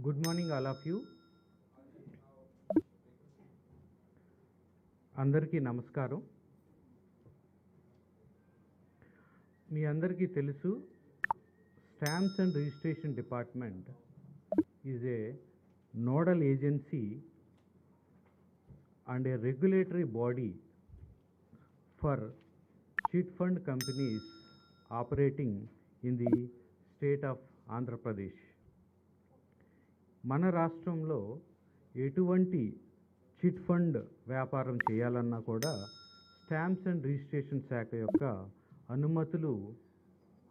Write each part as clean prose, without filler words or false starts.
Good morning all of you. అందరికీ నమస్కారం. మీ అందరికీ తెలుసు, stamps and registration department is a nodal agency and a regulatory body for chit fund companies operating in the state of Andhra Pradesh. మన రాష్ట్రంలో ఎటువంటి chit fund వ్యాపారం చేయాలన్నా కూడా స్టాంప్స్ అండ్ రిజిస్ట్రేషన్ శాఖ యొక్క అనుమతులు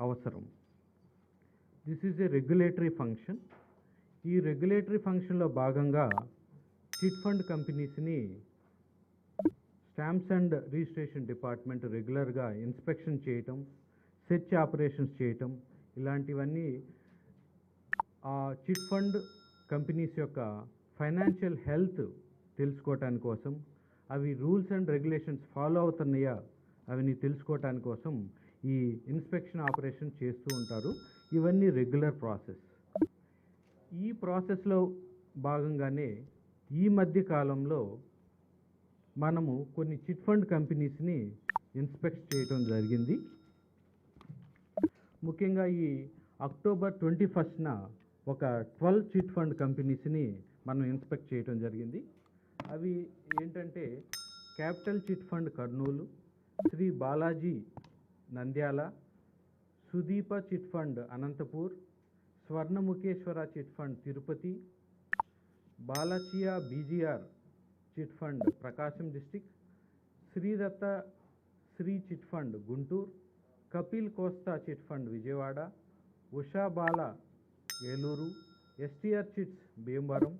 అవసరం. This is a regulatory function. ఈ రెగ్యులేటరీ ఫంక్షన్లో భాగంగా చిట్ ఫండ్ కంపెనీస్ని స్టాంప్స్ అండ్ రిజిస్ట్రేషన్ డిపార్ట్మెంట్ రెగ్యులర్గా ఇన్స్పెక్షన్ చేయటం, సెర్చ్ ఆపరేషన్స్ చేయటం, ఇలాంటివన్నీ ఆ చిట్ ఫండ్ కంపెనీస్ యొక్క ఫైనాన్షియల్ హెల్త్ తెలుసుకోవటానికి కోసం, అవి రూల్స్ అండ్ రెగ్యులేషన్స్ ఫాలో అవుతున్నాయా అవన్నీ తెలుసుకోవటానికి కోసం ఈ ఇన్స్పెక్షన్ ఆపరేషన్ చేస్తూ ఉంటారు. ఇవన్నీ రెగ్యులర్ ప్రాసెస్. ఈ ప్రాసెస్లో భాగంగానే ఈ మధ్య కాలంలో మనము కొన్ని చిట్ ఫండ్ కంపెనీస్ని ఇన్స్పెక్ట్ చేయటం జరిగింది. ముఖ్యంగా ఈ అక్టోబర్ 21న ఒక 12 చిట్ ఫండ్ కంపెనీస్ని మనం ఇన్స్పెక్ట్ చేయటం జరిగింది. అవి ఏంటంటే capital chit fund Kurnool, Sri Balaji Nandyal, Sudeepa chit fund Anantapur, Swarnamukheswara chit fund Tirupati, Balachiya BGR chit fund Prakasam district, Sridatta Sri chit fund Guntur, Kapil Kosta chit fund Vijayawada, Usha Bala Eluru, STR chits Bhimavaram,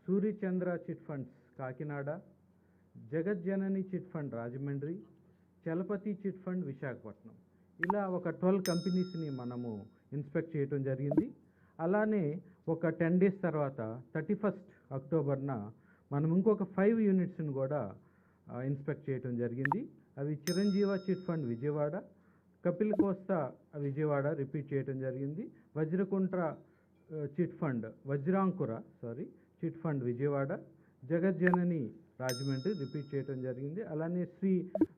Suryachandra chit funds Kakinada, Jagajjanani chit fund Rajahmundry, Chalapathi chit fund Visakhapatnam. ఇలా ఒక 12 కంపెనీస్ని మనము ఇన్స్పెక్ట్ చేయటం జరిగింది. అలానే ఒక 10 డేస్ తర్వాత 31 అక్టోబర్న మనం ఇంకొక 5 యూనిట్స్ని కూడా ఇన్స్పెక్ట్ చేయటం జరిగింది. అవి Chiranjeeva chit fund Vijayawada, Kapil Kosta Vijayawada repeat చేయటం జరిగింది, Vajrakuntra chit fund chit fund Vijayawada, Jagajjanani Rajahmundry repeat చేయటం జరిగింది. అలానే శ్రీ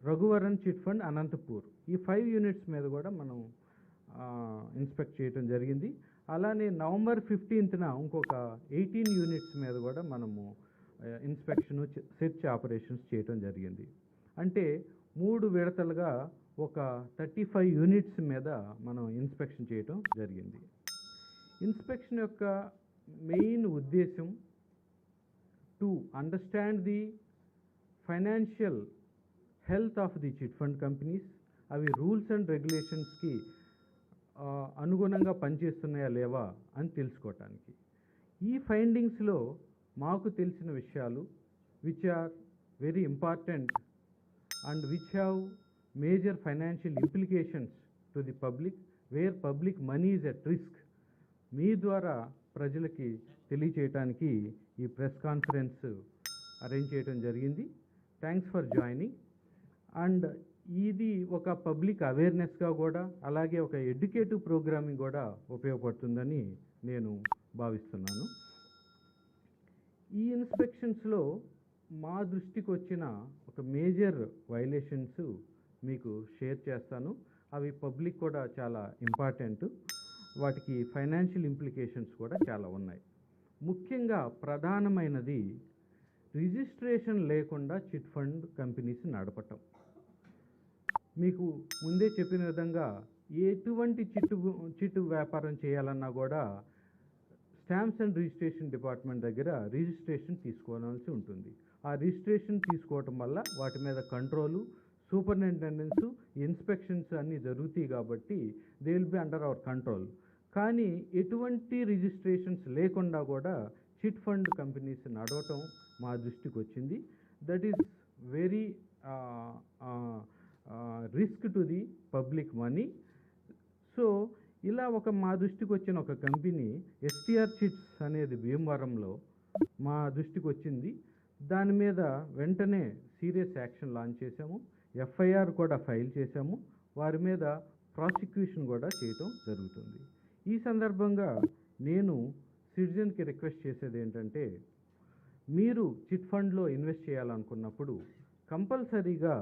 రఘువరన్ చిట్ ఫండ్ అనంతపూర్. ఈ 5 యూనిట్స్ మీద కూడా మనం ఇన్స్పెక్ట్ చేయటం జరిగింది. అలానే నవంబర్ 15న ఇంకొక 18 యూనిట్స్ మీద కూడా మనము ఇన్స్పెక్షను సెర్చ్ ఆపరేషన్స్ చేయటం జరిగింది. అంటే 3 విడతలుగా ఒక 35 యూనిట్స్ మీద మనం ఇన్స్పెక్షన్ చేయటం జరిగింది. ఇన్స్పెక్షన్ యొక్క మెయిన్ ఉద్దేశం to understand the financial health of the chit fund companies, అవి రూల్స్ అండ్ రెగ్యులేషన్స్కి అనుగుణంగా పనిచేస్తున్నాయా లేవా అని తెలుసుకోవటానికి. ఈ ఫైండింగ్స్లో మాకు తెలిసిన విషయాలు which are very important and which have major financial implications to the public, where public money is at risk, మీ ద్వారా ప్రజలకి తెలియచేయటానికి ఈ ప్రెస్ కాన్ఫరెన్స్ అరేంజ్ చేయడం జరిగింది. Thanks for joining. అండ్ ఇది ఒక పబ్లిక్ అవేర్నెస్గా కూడా, అలాగే ఒక ఎడ్యుకేటివ్ ప్రోగ్రామింగ్ కూడా ఉపయోగపడుతుందని నేను భావిస్తున్నాను. ఈ ఇన్స్పెక్షన్స్లో మా దృష్టికి వచ్చిన ఒక మేజర్ వైలేషన్స్ మీకు షేర్ చేస్తాను. అవి పబ్లిక్ కూడా చాలా ఇంపార్టెంట్, వాటికి ఫైనాన్షియల్ ఇంప్లికేషన్స్ కూడా చాలా ఉన్నాయి. ముఖ్యంగా ప్రధానమైనది రిజిస్ట్రేషన్ లేకుండా చిట్ ఫండ్ కంపెనీస్ నడపటం. మీకు ముందే చెప్పిన విధంగా ఎటువంటి చిట్టు వ్యాపారం చేయాలన్నా కూడా స్టాంప్స్ అండ్ రిజిస్ట్రేషన్ డిపార్ట్మెంట్ దగ్గర రిజిస్ట్రేషన్ తీసుకోవాల్సి ఉంటుంది. ఆ రిజిస్ట్రేషన్ తీసుకోవటం వల్ల వాటి మీద కంట్రోలు, సూపరింటెండెన్స్, ఇన్స్పెక్షన్స్ అన్నీ జరుగుతాయి కాబట్టి they will be under our control. కానీ ఎటువంటి రిజిస్ట్రేషన్స్ లేకుండా కూడా చిట్ ఫండ్ కంపెనీస్ నడవటం మా దృష్టికి వచ్చింది. That is very risk to the public money. So ఇలా మా దృష్టికి వచ్చిన ఒక కంపెనీ ఎస్టీఆర్ చిట్స్ అనేది భీమవరంలో మా దృష్టికి వచ్చింది. దాని మీద వెంటనే సీరియస్ యాక్షన్ లాంచ్ చేశాము, ఎఫ్ఐఆర్ కూడా ఫైల్ చేశాము, వారి మీద ప్రాసిక్యూషన్ కూడా చేయటం జరుగుతుంది. ఈ సందర్భంగా నేను సిటిజన్కి రిక్వెస్ట్ చేసేది ఏంటంటే, మీరు చిట్ ఫండ్లో ఇన్వెస్ట్ చేయాలనుకున్నప్పుడు కంపల్సరీగా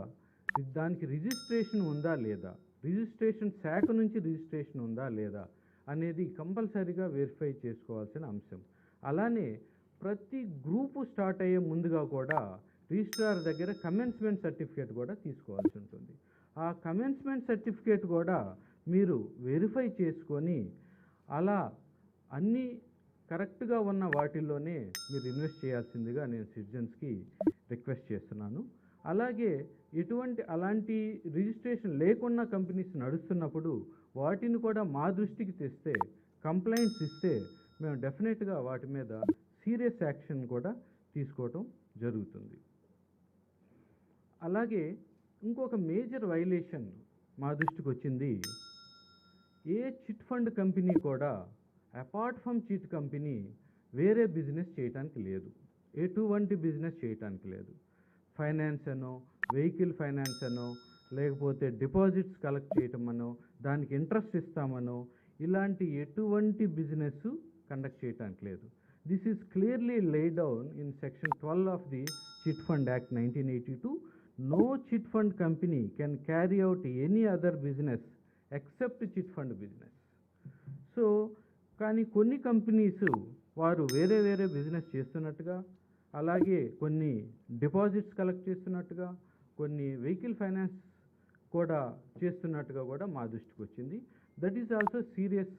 దానికి రిజిస్ట్రేషన్ ఉందా లేదా, రిజిస్ట్రేషన్ శాఖ నుంచి రిజిస్ట్రేషన్ ఉందా లేదా అనేది కంపల్సరీగా వెరిఫై చేసుకోవాల్సిన అంశం. అలానే ప్రతి గ్రూపు స్టార్ట్ అయ్యే ముందుగా కూడా రిజిస్ట్రార్ దగ్గర కమెన్స్మెంట్ సర్టిఫికేట్ కూడా తీసుకోవాల్సి ఉంటుంది. ఆ కమెన్స్మెంట్ సర్టిఫికేట్ కూడా మీరు వెరిఫై చేసుకొని అలా అన్నీ కరెక్ట్గా ఉన్న వాటిల్లోనే మీరు ఇన్వెస్ట్ చేయాల్సిందిగా నేను సిటిజన్స్కి రిక్వెస్ట్ చేస్తున్నాను. అలాగే అలాంటి రిజిస్ట్రేషన్ లేకున్న కంపెనీస్ నడుస్తున్నప్పుడు వాటిని కూడా మా దృష్టికి తెస్తే, కంప్లైంట్స్ ఇస్తే మేము డెఫినెట్గా వాటి మీద సీరియస్ యాక్షన్ కూడా తీసుకోవటం జరుగుతుంది. అలాగే ఇంకొక మేజర్ వైలేషన్ మా దృష్టికి వచ్చింది. ఏ చిట్ ఫండ్ కంపెనీ కూడా అపార్ట్ ఫ్రమ్ చిట్ కంపెనీ వేరే బిజినెస్ చేయటానికి లేదు, ఎటువంటి బిజినెస్ చేయటానికి లేదు. ఫైనాన్స్ అనో, వెహికల్ ఫైనాన్స్ అనో, లేకపోతే డిపాజిట్స్ కలెక్ట్ చేయటం అనో, దానికి ఇంట్రెస్ట్ ఇస్తామనో ఇలాంటి ఎటువంటి బిజినెస్ కండక్ట్ చేయటానికి లేదు. This is clearly laid down in section 12 of the Chit Fund Act 1982. No chit fund company can carry out any other business except chit fund business. So కానీ కొన్ని companies వారు వేరే వేరే business చేస్తున్నట్టుగా, అలాగే కొన్ని డిపాజిట్స్ కలెక్ట్ చేస్తున్నట్టుగా, కొన్ని వెహికల్ ఫైనాన్స్ కూడా చేస్తున్నట్టుగా కూడా మా దృష్టికి వచ్చింది. That is also serious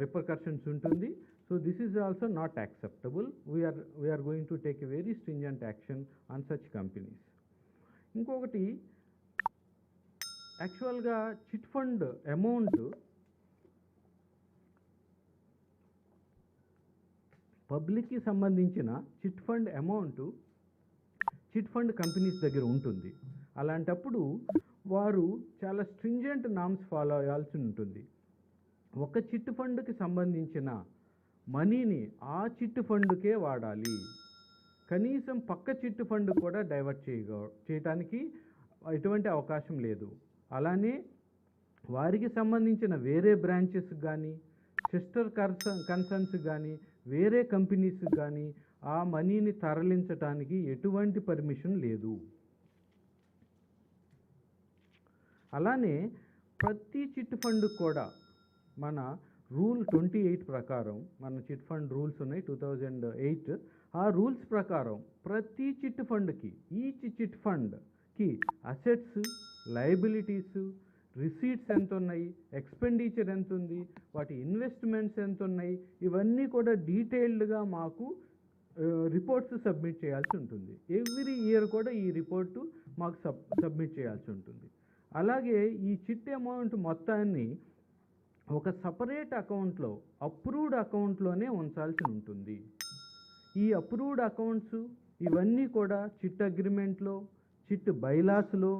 repercussions ఉంటుంది. So this is also not acceptable. We are going to take a very stringent action on such companies. ఇంకొకటి, యాక్చువల్గా చిట్ ఫండ్ అమౌంట్ పబ్లిక్కి సంబంధించిన chit fund amount chit fund companies దగ్గర ఉంటుంది. అలాంటప్పుడు వారు చాలా స్ట్రింజెంట్ నామ్స్ ఫాలో అవ్వాల్సి ఉంటుంది. ఒక చిట్ ఫండ్కి సంబంధించిన మనీని ఆ చిట్ ఫండ్కే వాడాలి. కనీసం పక్క చిట్ ఫండ్ కూడా డైవర్ట్ చేయడానికి ఎటువంటి అవకాశం లేదు. అలానే వారికి సంబంధించిన వేరే బ్రాంచెస్ కానీ, సిస్టర్ కన్సర్న్స్ కానీ, వేరే కంపెనీస్ కానీ ఆ మనీని తరలించడానికి ఎటువంటి పర్మిషన్ లేదు. అలానే ప్రతి చిట్ ఫండ్ కూడా మన రూల్ 28 ప్రకారం, మన చిట్ ఫండ్ రూల్స్ ఉన్నాయి 2008, ఆ రూల్స్ ప్రకారం ప్రతి చిట్ ఫండ్కి, ఈచ్ చిట్ ఫండ్కి అసెట్స్, లయబిలిటీస్, రిసీట్స్ ఎంత ఉన్నాయి, ఎక్స్పెండిచర్ ఎంత ఉంది, వాటి ఇన్వెస్ట్మెంట్స్ ఎంత ఉన్నాయి, ఇవన్నీ కూడా డీటెయిల్డ్గా మాకు రిపోర్ట్స్ సబ్మిట్ చేయాల్సి ఉంటుంది. ఎవ్రీ ఇయర్ కూడా ఈ రిపోర్టు మాకు సబ్మిట్ చేయాల్సి ఉంటుంది. అలాగే ఈ చిట్ అమౌంట్ మొత్తాన్ని ఒక సపరేట్ అకౌంట్లో, అప్రూవ్డ్ అకౌంట్లోనే ఉంచాల్సి ఉంటుంది. ఈ అప్రూవ్డ్ అకౌంట్స్ ఇవన్నీ కూడా చిట్ అగ్రిమెంట్లో, చిట్ బైలాస్లో,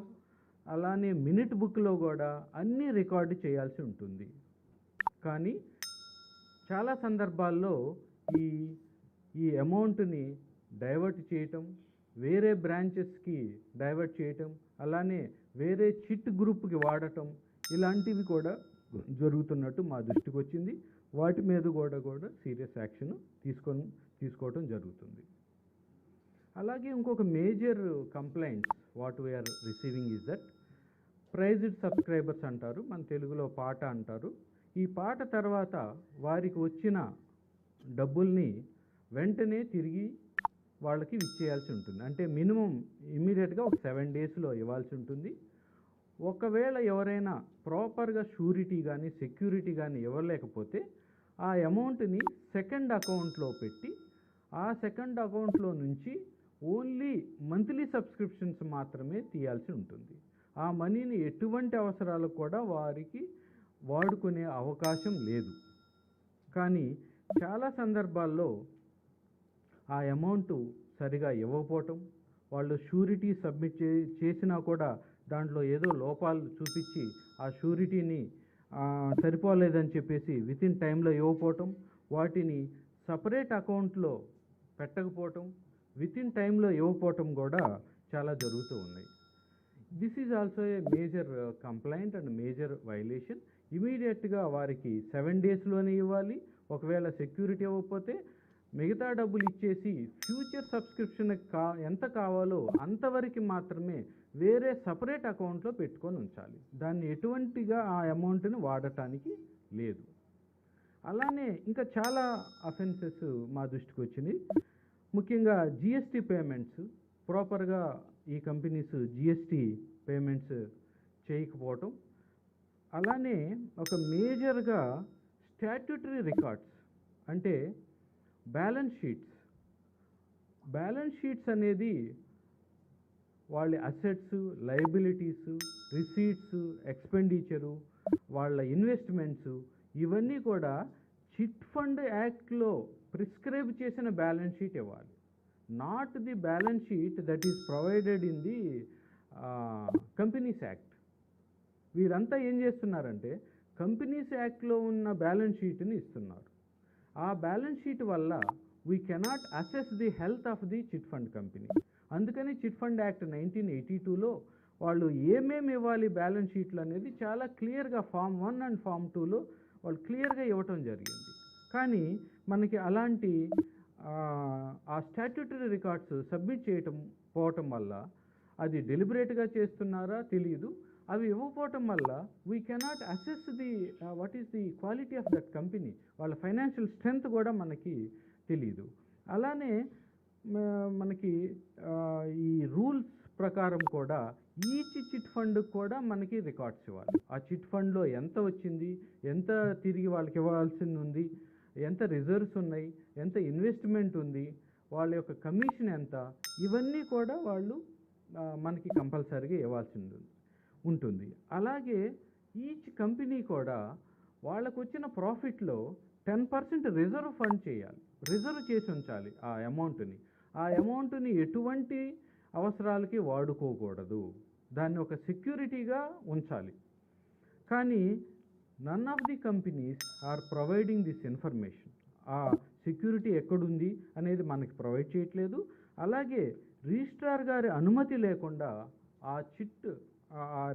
అలానే మినిట్ బుక్లో కూడా అన్నీ రికార్డు చేయాల్సి ఉంటుంది. కానీ చాలా సందర్భాల్లో ఈ అమౌంట్ని డైవర్ట్ చేయటం, వేరే బ్రాంచెస్కి డైవర్ట్ చేయటం, అలానే వేరే చిట్ గ్రూప్కి వాడటం, ఇలాంటివి కూడా జరుగుతున్నట్టు మా దృష్టికి వచ్చింది. వాటి మీద కూడా సీరియస్ యాక్షన్ తీసుకోవటం జరుగుతుంది. అలాగే ఇంకొక major complaints what we are receiving is that prized subscribers అంటారు, మన తెలుగులో పాట అంటారు. ఈ పాట తర్వాత వారికి వచ్చిన డబ్బుల్ని వెంటనే తిరిగి వాళ్ళకి ఇచ్చేయాల్సి ఉంటుంది. అంటే మినిమం ఇమ్మీడియట్గా ఒక 7 డేస్లో ఇవ్వాల్సి ఉంటుంది. ఒకవేళ ఎవరైనా ప్రాపర్గా షూరిటీ కానీ, సెక్యూరిటీ కానీ ఇవ్వలేకపోతే ఆ అమౌంట్ని సెకండ్ అకౌంట్లో పెట్టి, ఆ సెకండ్ అకౌంట్లో నుంచి ఓన్లీ మంత్లీ సబ్స్క్రిప్షన్స్ మాత్రమే తీయాల్సి ఉంటుంది. ఆ మనీని ఎటువంటి అవసరాలకు కూడా వారికి వాడుకునే అవకాశం లేదు. కానీ చాలా సందర్భాల్లో ఆ అమౌంట్ సరిగా ఇవ్వకపోవటం, వాళ్ళు షూరిటీ సబ్మిట్ చేసినా కూడా దాంట్లో ఏదో లోపాలు చూపించి ఆ షూరిటీని సరిపోలేదని చెప్పేసి వితిన్ టైంలో ఇవ్వకపోవటం, వాటిని సపరేట్ అకౌంట్లో పెట్టకపోవటం, వితిన్ టైంలో ఇవ్వకపోవటం కూడా చాలా జరుగుతూ ఉన్నాయి. This is also a major complaint and major violation. ఇమీడియట్గా వారికి 7 డేస్లోనే ఇవ్వాలి. ఒకవేళ సెక్యూరిటీ ఇవ్వకపోతే మిగతా డబ్బులు ఇచ్చేసి ఫ్యూచర్ సబ్స్క్రిప్షన్ ఎంత కావాలో అంతవరకు మాత్రమే వేరే సపరేట్ అకౌంట్లో పెట్టుకొని ఉంచాలి. దాన్ని ఎటువంటిగా ఆ అమౌంట్ని వాడటానికి లేదు. అలానే ఇంకా చాలా అఫెన్సెస్ మా దృష్టికి వచ్చినాయి. ముఖ్యంగా జిఎస్టీ పేమెంట్స్ ప్రాపర్గా ఈ కంపెనీస్ జిఎస్టీ పేమెంట్స్ చేయకపోవటం. అలానే ఒక మేజర్గా స్టాట్యూటరీ రికార్డ్స్ అంటే బ్యాలెన్స్ షీట్స్ అనేది వాళ్ళ అసెట్స్, లయబిలిటీస్, రిసీట్స్, ఎక్స్పెండిచరు, వాళ్ళ ఇన్వెస్ట్మెంట్స్ ఇవన్నీ కూడా చిట్ ఫండ్ యాక్ట్లో ప్రిస్క్రైబ్ చేసిన బ్యాలెన్స్ షీట్ ఇవ్వాలి. Not the balance sheet that is provided in the companies act. వీరంతా ఏం చేస్తున్నారంటే కంపెనీస్ యాక్ట్లో ఉన్న బ్యాలెన్స్ షీట్ని ఇస్తున్నారు. ఆ బ్యాలెన్స్ షీట్ వల్ల we cannot assess the health of the chit fund company. అందుకని చిట్ ఫండ్ యాక్ట్ 1982లో వాళ్ళు ఏమేమి ఇవ్వాలి బ్యాలెన్స్ షీట్లు అనేది చాలా క్లియర్గా ఫామ్ 1 అండ్ ఫామ్ 2లో వాళ్ళు క్లియర్గా ఇవ్వటం జరిగింది. కానీ మనకి అలాంటి ఆ స్టాట్యూటరీ రికార్డ్స్ సబ్మిట్ పోవటం వల్ల అది డెలిబరేట్గా చేస్తున్నారా తెలియదు. అవి ఇవ్వకపోవటం వల్ల we cannot assess the what is the quality of that company. వాళ్ళ ఫైనాన్షియల్ స్ట్రెంగ్త్ కూడా మనకి తెలియదు. అలానే మనకి ఈ రూల్స్ ప్రకారం కూడా ఈచ్ చిట్ ఫండ్ కూడా మనకి రికార్డ్స్ ఇవ్వాలి. ఆ చిట్ ఫండ్లో ఎంత వచ్చింది, ఎంత తిరిగి వాళ్ళకి ఇవ్వాల్సింది ఉంది, ఎంత రిజర్వ్స్ ఉన్నాయి, ఎంత ఇన్వెస్ట్మెంట్ ఉంది, వాళ్ళ యొక్క కమిషన్ ఎంత, ఇవన్నీ కూడా వాళ్ళు మనకి కంపల్సరీగా ఇవ్వాల్సింది ఉంటుంది. అలాగే ఈచ్ కంపెనీ కూడా వాళ్ళకు వచ్చిన ప్రాఫిట్లో 10% రిజర్వ్ ఫండ్ చేయాలి, రిజర్వ్ చేసి ఉంచాలి ఆ అమౌంట్ని ఎటువంటి అవసరాలకి వాడుకోకూడదు. దాన్ని ఒక సెక్యూరిటీగా ఉంచాలి. కానీ none of the companies are providing this information. ఆ సెక్యూరిటీ ఎక్కడుంది అనేది మనకి ప్రొవైడ్ చేయట్లేదు. అలాగే రిజిస్ట్రార్ గారి అనుమతి లేకుండా ఆ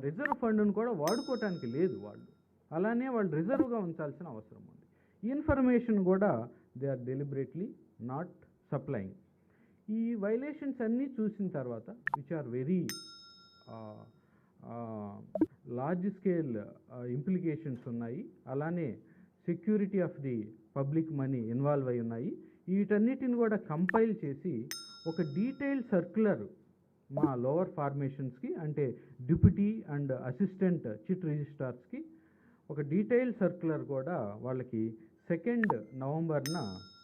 రిజర్వ్ ఫండ్ను కూడా వాడుకోవటానికి లేదు వాళ్ళు. అలానే వాళ్ళు రిజర్వ్గా ఉంచాల్సిన అవసరం ఉంది. ఇన్ఫర్మేషన్ కూడా they are deliberately not supplying. ఈ వైలేషన్స్ అన్నీ చూసిన తర్వాత which are very large scale implications ఉన్నాయి. అలానే security of the public money involve అయి ఉన్నాయి. వీటన్నిటిని కూడా కంపైల్ చేసి ఒక డీటెయిల్డ్ సర్క్యులర్ మా లోవర్ ఫార్మేషన్స్కి అంటే డిప్యూటీ అండ్ అసిస్టెంట్ చిట్ రిజిస్ట్రార్స్కి ఒక డీటెయిల్డ్ సర్క్యులర్ కూడా వాళ్ళకి 2 నవంబర్న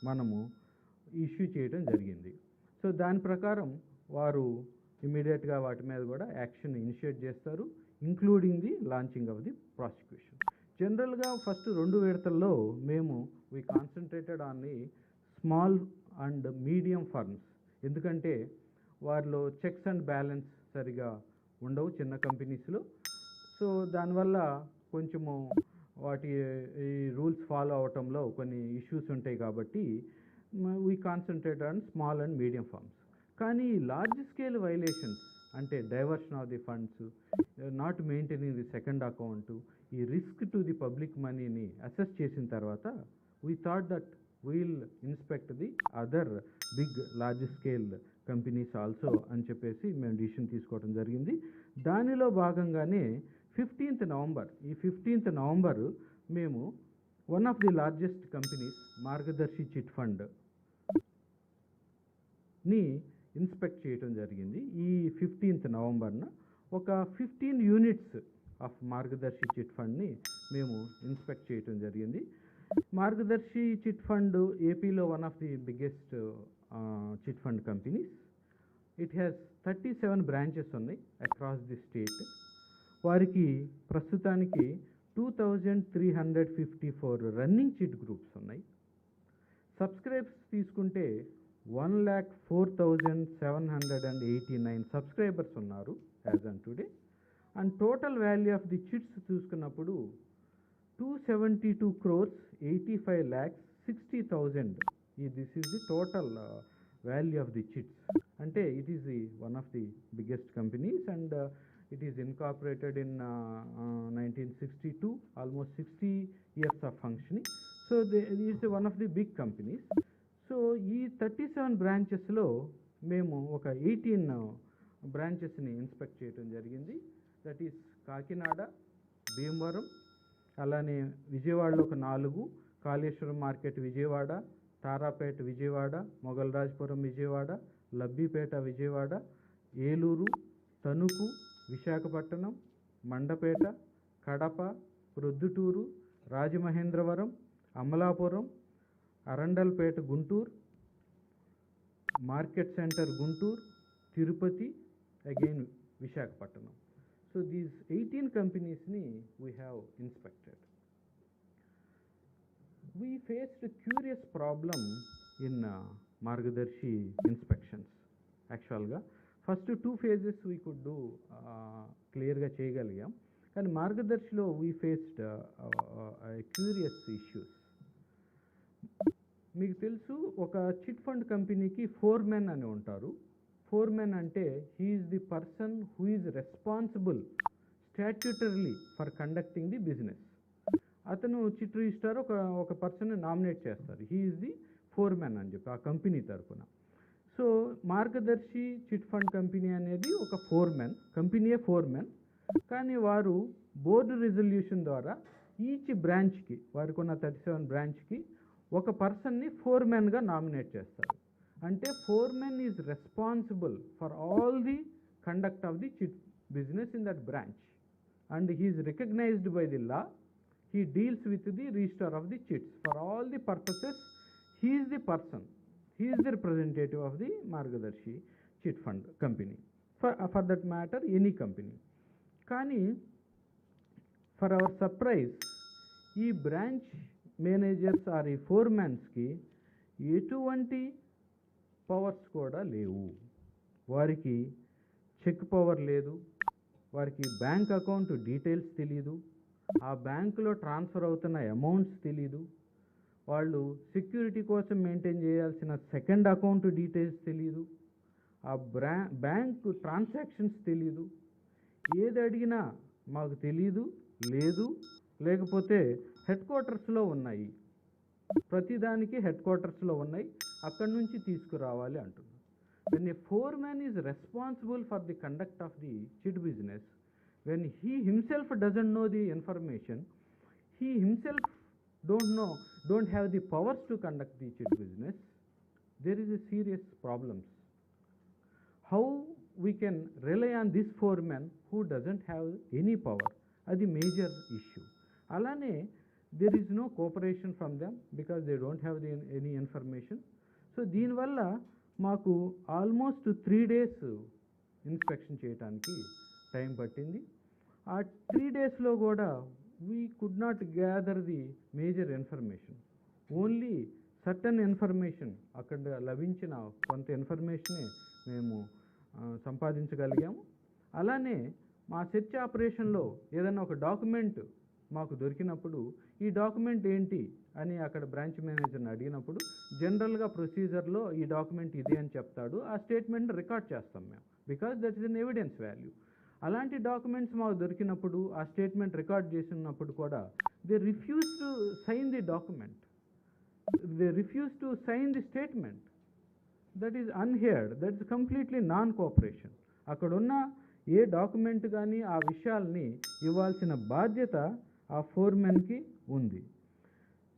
మనము ఇష్యూ చేయడం జరిగింది. సో దాని ప్రకారం వారు ఇమీడియట్గా వాటి మీద కూడా యాక్షన్ ఇనిషియేట్ చేస్తారు, including the launching of the prosecution. జనరల్గా ఫస్ట్ 2 విడతల్లో we concentrated on the small and medium firms. ఎందుకంటే వారిలో చెక్స్ అండ్ బ్యాలెన్స్ సరిగా ఉండవు చిన్న కంపెనీస్లో. సో దానివల్ల కొంచెము వాటి ఈ రూల్స్ ఫాలో అవటంలో కొన్ని ఇష్యూస్ ఉంటాయి కాబట్టి we concentrate on small and medium firms. కానీ లార్జ్ స్కేల్ వైలేషన్స్ అంటే diversion of the funds, not maintaining the second account, ఈ రిస్క్ టు ది పబ్లిక్ మనీని అసెస్ చేసిన తర్వాత we thought that will inspect the other big large scale companies also అని చెప్పేసి మేము decision తీసుకోవడం జరిగింది. దానిలో భాగంగానే 15th నవంబర్ మేము one of the largest companies Margadarsi chit ఫండ్ని ఇన్స్పెక్ట్ చేయడం జరిగింది. ఈ 15th నవంబర్న ఒక 15 యూనిట్స్ ఆఫ్ మార్గదర్శి చిట్ ఫండ్ని మేము ఇన్స్పెక్ట్ చేయడం జరిగింది. మార్గదర్శి చిట్ ఫండ్ ఏపీలో one of the biggest chit fund companies. It has 37 branches ఉన్నాయి అక్రాస్ ది స్టేట్. వారికి ప్రస్తుతానికి 2354 రన్నింగ్ చిట్ గ్రూప్స్ ఉన్నాయి. సబ్స్క్రైబ్స్ తీసుకుంటే 1,04,789 సబ్స్క్రైబర్స్ ఉన్నారు as on today. And total value of the chits చూసుకున్నప్పుడు 272,85,60,000. This is the total value of the chits. అంటే it is the one of the biggest companies and it is incorporated in 1962, almost 60 years of functioning. So is one of the big companies. So ఈ 37 బ్రాంచెస్లో మేము ఒక 18 బ్రాంచెస్ని inspect చేయడం జరిగింది. That is Kakinada, Bhimavaram, అలానే విజయవాడలో ఒక 4, Kaleshwaram market Vijayawada, Tarapet Vijayawada, Mogalrajapuram Vijayawada, Labbipet Vijayawada, Eluru, Tanuku, Visakhapatnam, Mandapeta, Kadapa, Proddatur, Rajamahendravaram, Amalapuram, Arundelpet Guntur, market centre Guntur, Tirupati, again Visakhapatnam. So these 18 కంపెనీస్ని we have inspected. We faced a curious problem in Margadarshi inspections. Actually, first 2 phases we could do clearగా చేయగలిగాం. కానీ మార్గదర్శిలో we faced curious issues. మీకు తెలుసు, ఒక చిట్ ఫండ్ కంపెనీకి ఫోర్మెన్ అని ఉంటారు. ఫోర్మెన్ అంటే he is the person who is responsible statutorily for conducting the business. అతను చిట్ రిజిస్ట్రార్ ఒక పర్సన్ని నామినేట్ చేస్తారు, హీ ఈజ్ ది ఫోర్మెన్ అని చెప్పి ఆ కంపెనీ తరఫున. సో మార్గదర్శి చిట్ ఫండ్ కంపెనీ అనేది ఒక కంపెనీయే ఫోర్మెన్. కానీ వారు బోర్డు రిజల్యూషన్ ద్వారా ఈచ్ బ్రాంచ్కి, వారికి ఉన్న 37 బ్రాంచ్కి ఒక పర్సన్ని ఫోర్మెన్గా నామినేట్ చేస్తారు. అంటే foreman is responsible for all the conduct of the chit business in that branch and he is recognised by the law. He deals with the registrar of the chits. For all the purposes, he is the person. He is the representative of the Margadarshi chit fund company. For that matter, any company. Kani, for our surprise, ఈ branch managers are ఈ ఫోర్మెన్స్కి ఎటువంటి powers కూడా లేవు. వారికి check power లేదు, వారికి bank account details తెలీదు, ఆ బ్యాంకులో ట్రాన్స్ఫర్ అవుతున్న అమౌంట్స్ తెలీదు, వాళ్ళు సెక్యూరిటీ కోసం మెయింటైన్ చేయాల్సిన సెకండ్ అకౌంట్ డీటెయిల్స్ తెలీదు, ఆ బ్యాంకు ట్రాన్సాక్షన్స్ తెలీదు. ఏది అడిగినా మాకు తెలీదు, లేదు, లేకపోతే హెడ్ క్వార్టర్స్లో ఉన్నాయి, ప్రతిదానికి హెడ్ క్వార్టర్స్లో ఉన్నాయి, అక్కడి నుంచి తీసుకురావాలి అంటున్నారు. When a foremen is responsible for the conduct of the chit business, when he himself doesn't know the information, he himself don't have the powers to conduct the chit business, there is a serious problems. How we can rely on this foreman who doesn't have any power? Adi major issue. Alane there is no cooperation from them because they don't have any information. So దీని వల్ల మాకు almost 3 days inspection చేయడానికి time పట్టింది. ఆ 3 daysలో కూడా we could not gather the major information. Only certain information, అక్కడ లభించిన కొంత ఇన్ఫర్మేషనే మేము సంపాదించగలిగాము. అలానే మా సెర్చ్ ఆపరేషన్లో ఏదైనా ఒక డాక్యుమెంట్ మాకు దొరికినప్పుడు ఈ డాక్యుమెంట్ ఏంటి అని అక్కడ బ్రాంచ్ మేనేజర్ని అడిగినప్పుడు జనరల్గా ప్రొసీజర్లో ఈ డాక్యుమెంట్ ఇదే అని చెప్తాడు. ఆ స్టేట్మెంట్ రికార్డ్ చేస్తాం మేము, because that is an evidence value. అలాంటి డాక్యుమెంట్స్ మాకు దొరికినప్పుడు ఆ స్టేట్మెంట్ రికార్డ్ చేసినప్పుడు కూడా they refuse to sign the document, they refuse to sign the statement. That is unheard, that is completely non cooperation. అక్కడున్న ఏ డాక్యుమెంట్ కానీ ఆ విషయాల్ని ఇవ్వాల్సిన బాధ్యత ఆ ఫోర్మెన్కి ఉంది.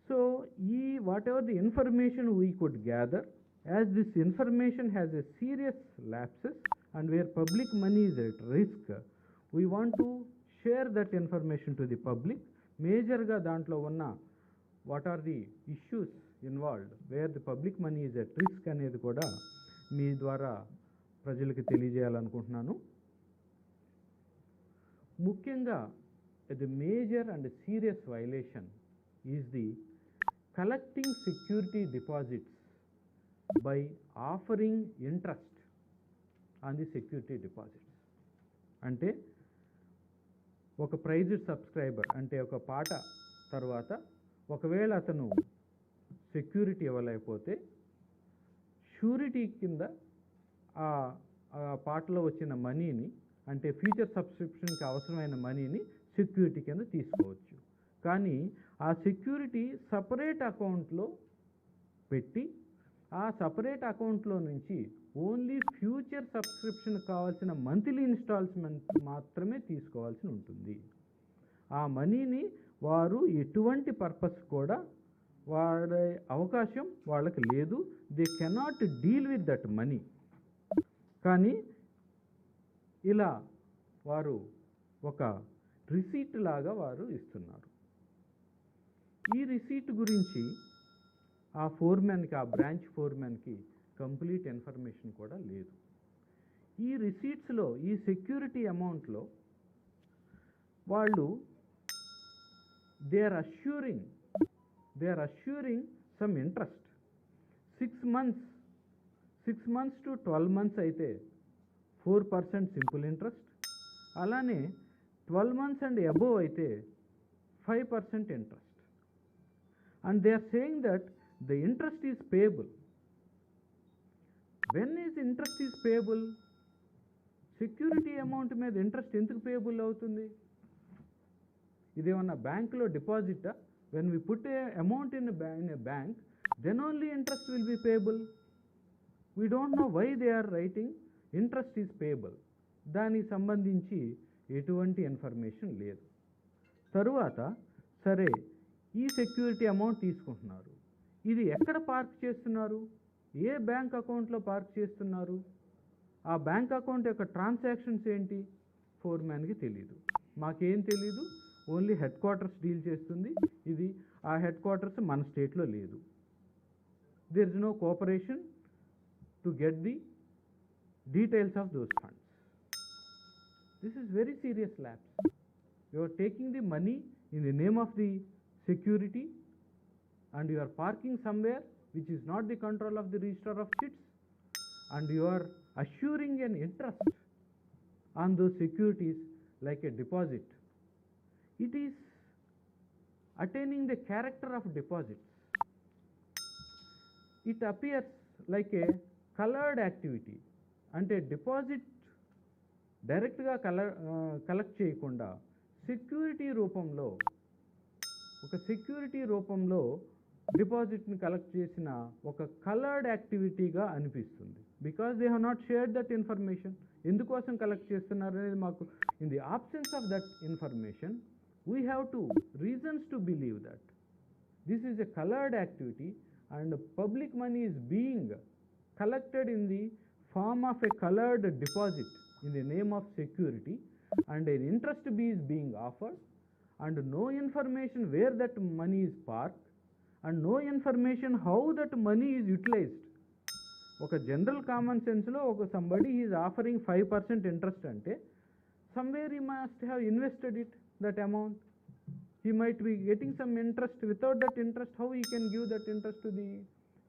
సో ఈ what ever the information we could gather, as this information has a serious lapses and where public money is at risk, we want to share that information to the public. Majorga dantlo unna what are the issues involved where the public money is at risk anedi kuda మీ ద్వారా ప్రజలకు తెలియజేయాలనుకుంటున్నాను. ముఖ్యంగా the major and serious violation is the collecting security deposits by offering interest on the security deposits. అంటే ఒక praised subscriber, అంటే ఒక పాట తర్వాత ఒకవేళ అతను సెక్యూరిటీ ఇవ్వలేకపోతే షూరిటీ కింద ఆ పాటలో వచ్చిన మనీని, అంటే ఫ్యూచర్ సబ్స్క్రిప్షన్కి అవసరమైన మనీని సెక్యూరిటీ కింద తీసుకోవచ్చు. కానీ ఆ సెక్యూరిటీ సపరేట్ అకౌంట్లో పెట్టి ఆ సపరేట్ అకౌంట్లో నుంచి ఓన్లీ ఫ్యూచర్ సబ్స్క్రిప్షన్ కావాల్సిన మంత్లీ ఇన్స్టాల్మెంట్ మాత్రమే తీసుకోవాల్సి ఉంటుంది. ఆ మనీని వారు ఎటువంటి పర్పస్ కూడా వాడే అవకాశం వాళ్ళకి లేదు. They cannot deal with that money. కానీ ఇలా వారు ఒక రిసీట్ లాగా వారు ఇస్తున్నారు. ఈ రిసీట్ గురించి ఆ ఫోర్మెన్కి, ఆ బ్రాంచ్ ఫోర్మెన్కి కంప్లీట్ ఇన్ఫర్మేషన్ కూడా లేదు. ఈ రిసీట్స్లో, ఈ సెక్యూరిటీ అమౌంట్లో వాళ్ళు they are assuring some interest. 6 months to 12 months అయితే 4% సింపుల్ ఇంట్రెస్ట్, అలానే 12 months అండ్ అబోవ్ అయితే 5% interest. And they are saying that the interest is payable. When is interest is payable? Security amount మీద interest ఎందుకు payable అవుతుంది? ఇదేమన్నా బ్యాంకులో డిపాజిటా? When we put a amount in a bank, then only interest will be payable. We don't know why they are writing interest is payable. దానికి సంబంధించి ఎటువంటి information లేదు. తరువాత సరే, ఈ సెక్యూరిటీ అమౌంట్ తీసుకుంటున్నారు. ఇది ఎక్కడ పార్క్ చేస్తున్నారు? ఏ బ్యాంక్ అకౌంట్లో పార్క్ చేస్తున్నారు? ఆ బ్యాంక్ అకౌంట్ యొక్క ట్రాన్సాక్షన్స్ ఏంటి? ఫోర్మ్యాన్కి తెలీదు, మాకేం తెలీదు. ఓన్లీ హెడ్ క్వార్టర్స్ డీల్ చేస్తుంది. ఇది ఆ హెడ్ క్వార్టర్స్ మన స్టేట్లో లేదు. There is no cooperation to get the details of those funds. This is very serious lapse. You are taking the money in the name of the security and you are parking somewhere which is not the control of the registrar of chits, and you are assuring an interest on those securities like a deposit. It is attaining the character of deposits. It appears like a colored activity. అంటే deposit డైరెక్ట్గా collect చేయకుండా security రూపంలో డిపాజిట్ని collect చేసిన ఒక coloured యాక్టివిటీగా అనిపిస్తుంది. Because they have not shared that information. ఎందుకోసం collect చేస్తున్నారు అనేది మాకు, in the absence of that information we have to reasons to believe that this is a coloured activity and public money is being collected in the form of a colored deposit in the name of security, and an interest is being offered, and no information where that money is parked, and no information how that money is utilized. ఒక general common సెన్స్లో ఒక somebody is offering 5% interest అంటే somewhere he must have invested it, that amount. He might be getting some interest. Without that interest, how he can give that interest to the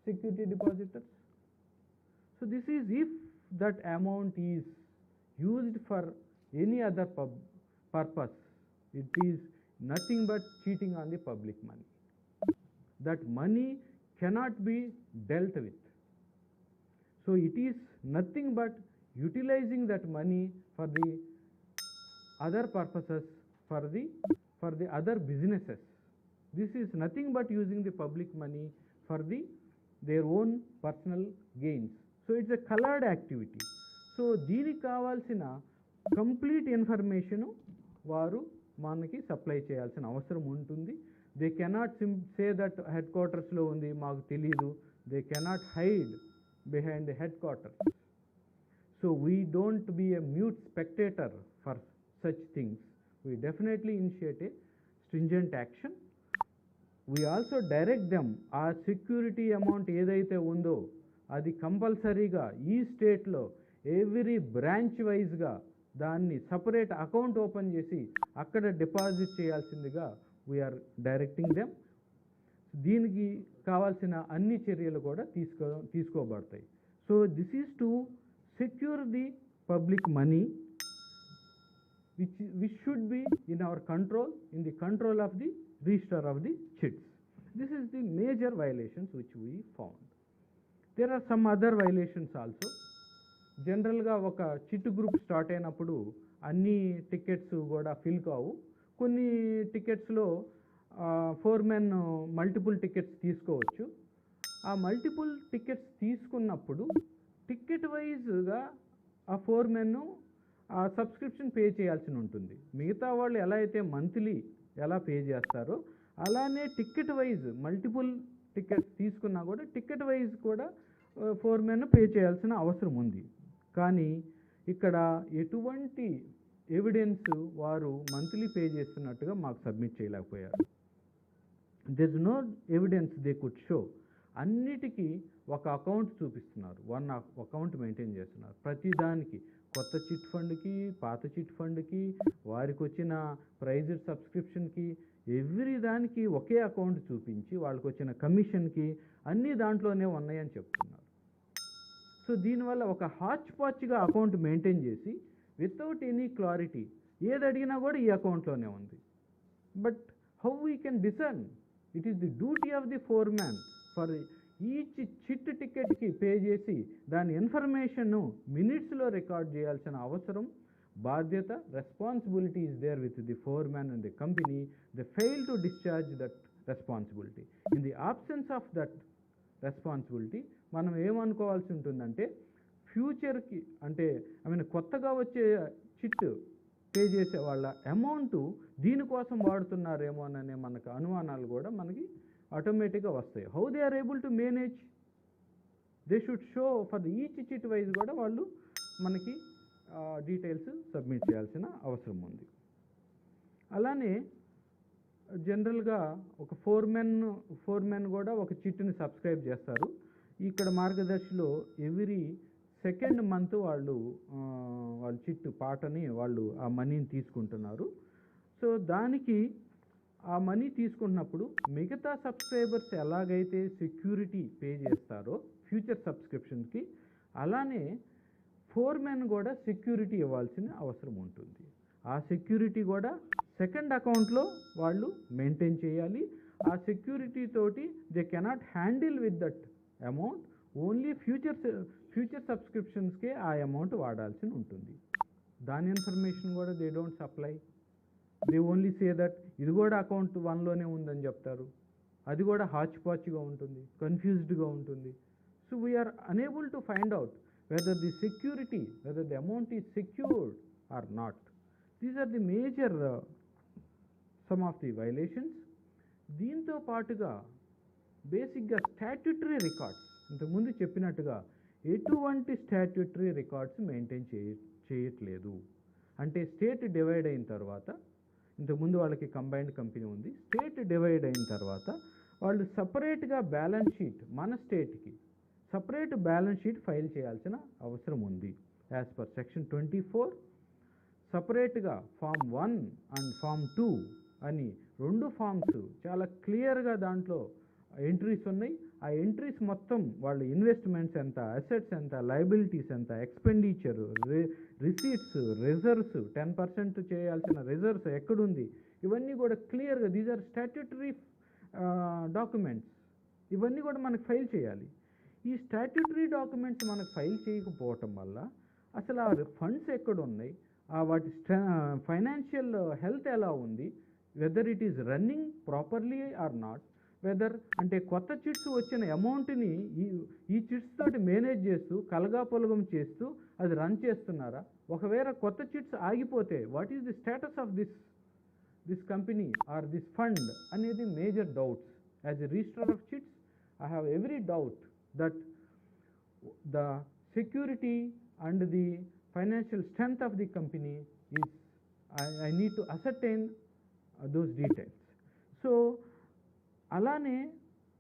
security depositors? So this is if that amount is used for any other purpose, it is nothing but cheating on the public money. That money cannot be dealt with. So it is nothing but utilizing that money for the other purposes, for the other businesses. This is nothing but using the public money for their own personal gains. So it's a colored activity. So దీనికి కావాల్సిన complete information వారు మనకి supply చేయాల్సిన అవసరం ఉంటుంది. They cannot say that హెడ్ క్వార్టర్స్లో ఉంది, మాకు తెలీదు. They cannot hide behind the headquarters. So we don't be a mute spectator for such things. We definitely initiate a stringent action. We also direct them, ఆ security amount ఏదైతే ఉందో అది కంపల్సరీగా ఈ స్టేట్లో ఎవ్రీ బ్రాంచ్ వైజ్గా దాన్ని separate account open చేసి అక్కడ డిపాజిట్ చేయాల్సిందిగా వీఆర్ డైరెక్టింగ్ దెమ్. దీనికి కావాల్సిన అన్ని చర్యలు కూడా తీసుకోబడతాయి. So this is to secure the public money which should be in our control, in the control of the registrar of the chits. This is the major violations which we found. There are some other violations also. జనరల్గా ఒక chit group start అయినప్పుడు అన్ని tickets కూడా fill కావు. కొన్ని టికెట్స్లో foremen multiple tickets తీసుకోవచ్చు. ఆ multiple tickets తీసుకున్నప్పుడు టికెట్ వైజ్గా ఆ ఫోర్మెన్ ఆ సబ్స్క్రిప్షన్ పే చేయాల్సి ఉంటుంది. మిగతా వాళ్ళు ఎలా అయితే మంత్లీ ఎలా పే చేస్తారో అలానే టికెట్ వైజ్ మల్టిపుల్ టికెట్స్ తీసుకున్నా కూడా టికెట్ వైజ్ కూడా ఫోర్మెన్ పే చేయాల్సిన అవసరం ఉంది. కానీ ఇక్కడ ఎటువంటి ఎవిడెన్స్ వారు మంత్లీ పే చేస్తున్నట్టుగా మాకు సబ్మిట్ చేయలేకపోయారు. There is no evidence they could show. అన్నిటికీ ఒక అకౌంట్ చూపిస్తున్నారు, వన్ అకౌంట్ మెయింటైన్ చేస్తున్నారు ప్రతిదానికి. కొత్త చిట్ ఫండ్కి, పాత చిట్ ఫండ్కి, వారికి వచ్చిన ప్రైజ్డ్ సబ్స్క్రిప్షన్కి, ఎవ్రీ దానికి ఒకే అకౌంట్ చూపించి వాళ్ళకి వచ్చిన కమిషన్కి అన్నీ దాంట్లోనే ఉన్నాయని చెప్తున్నారు. సో దీనివల్ల ఒక హాచ్ పాచ్గా అకౌంట్ మెయింటైన్ చేసి వితౌట్ ఎనీ క్లారిటీ ఏది అడిగినా కూడా ఈ అకౌంట్లోనే ఉంది. But how we can discern? It is the duty of the foreman for each chit టికెట్కి పే చేసి దాని ఇన్ఫర్మేషన్ను మినిట్స్లో రికార్డ్ చేయాల్సిన అవసరం, బాధ్యత, responsibility is there with the foreman and the company. They fail to discharge that responsibility. In the absence of that responsibility మనం ఏమనుకోవాల్సి ఉంటుందంటే ఫ్యూచర్కి అంటే కొత్తగా వచ్చే చిట్ పే చేసే వాళ్ళ అమౌంట్ దీనికోసం వాడుతున్నారేమోననే మనకు అనుమానాలు కూడా మనకి ఆటోమేటిక్గా వస్తాయి. How they are able to manage? They should show for each chit wise కూడా వాళ్ళు మనకి డీటెయిల్స్ సబ్మిట్ చేయాల్సిన అవసరం ఉంది. అలానే జనరల్గా ఒక ఫోర్మెన్ కూడా ఒక చిట్ని సబ్స్క్రైబ్ చేస్తారు. ఇక్కడ మార్గదర్శిలో ఎవ్రీ సెకండ్ మంత్ వాళ్ళు చిట్ పాటని వాళ్ళు ఆ మనీని తీసుకుంటున్నారు. సో దానికి ఆ మనీ తీసుకున్నప్పుడు మిగతా సబ్స్క్రైబర్స్ ఎలాగైతే సెక్యూరిటీ పే చేస్తారో ఫ్యూచర్ సబ్స్క్రిప్షన్కి, అలానే ఫోర్మెన్ కూడా సెక్యూరిటీ ఇవ్వాల్సిన అవసరం ఉంటుంది. ఆ సెక్యూరిటీ కూడా సెకండ్ అకౌంట్లో వాళ్ళు మెయింటైన్ చేయాలి. ఆ సెక్యూరిటీ తోటి they cannot handle with that amount. Only future సబ్స్క్రిప్షన్స్కే ఆ అమౌంట్ వాడాల్సి ఉంటుంది. దాని ఇన్ఫర్మేషన్ కూడా they don't supply. They only say that ఇది కూడా అకౌంట్ 1లోనే ఉందని చెప్తారు. అది కూడా హాచ్ పాచ్గా ఉంటుంది, కన్ఫ్యూజ్డ్గా ఉంటుంది. So we are unable to find out whether the amount is secured or not. These are the major some of the violations. దీంతో పాటుగా బేసిక్గా స్టాట్యూటరీ రికార్డ్స్, ఇంతకుముందు చెప్పినట్టుగా ఎటువంటి స్టాట్యూటరీ రికార్డ్స్ మెయింటైన్ చేయట్లేదు. అంటే స్టేట్ డివైడ్ అయిన తర్వాత, ఇంతకుముందు వాళ్ళకి కంబైన్డ్ కంపెనీ ఉంది, స్టేట్ డివైడ్ అయిన తర్వాత వాళ్ళు సపరేట్గా బ్యాలెన్స్ షీట్, మన స్టేట్కి సపరేట్ బ్యాలెన్స్ షీట్ ఫైల్ చేయాల్సిన అవసరం ఉంది. యాజ్ పర్ సెక్షన్ 24 సపరేట్గా ఫామ్ 1 అండ్ ఫామ్ 2 అని 2 ఫామ్స్ చాలా క్లియర్గా దాంట్లో ఎంట్రీస్ ఉన్నాయి. ఆ ఎంట్రీస్ మొత్తం వాళ్ళ ఇన్వెస్ట్మెంట్స్ ఎంత, అసెట్స్ ఎంత, లయబిలిటీస్ ఎంత, ఎక్స్పెండిచరు, రిసీట్స్, రిజర్వ్స్, 10% చేయాల్సిన రిజర్వ్స్ ఎక్కడుంది, ఇవన్నీ కూడా క్లియర్గా దీస్ ఆర్ స్టాట్యూటరీ డాక్యుమెంట్స్. ఇవన్నీ కూడా మనకు ఫైల్ చేయాలి. ఈ స్టాట్యూటరీ డాక్యుమెంట్స్ మనకు ఫైల్ చేయకపోవటం వల్ల అసలు ఆ ఫండ్స్ ఎక్కడున్నాయి, వాటి ఫైనాన్షియల్ హెల్త్ ఎలా ఉంది, whether it is running properly or not, whether అంటే కొత్త చిట్స్ వచ్చిన అమౌంట్ని ఈ చిట్స్ తోటి మేనేజ్ చేస్తూ కలగాపొలగం చేస్తూ అది రన్ చేస్తున్నారా? ఒకవేళ కొత్త చిట్స్ ఆగిపోతే what is the status of this company or this fund అనేది major doubts. As a registrar of chits I have every doubt that the security and the financial strength of the company is, I need to ascertain those details. So అలానే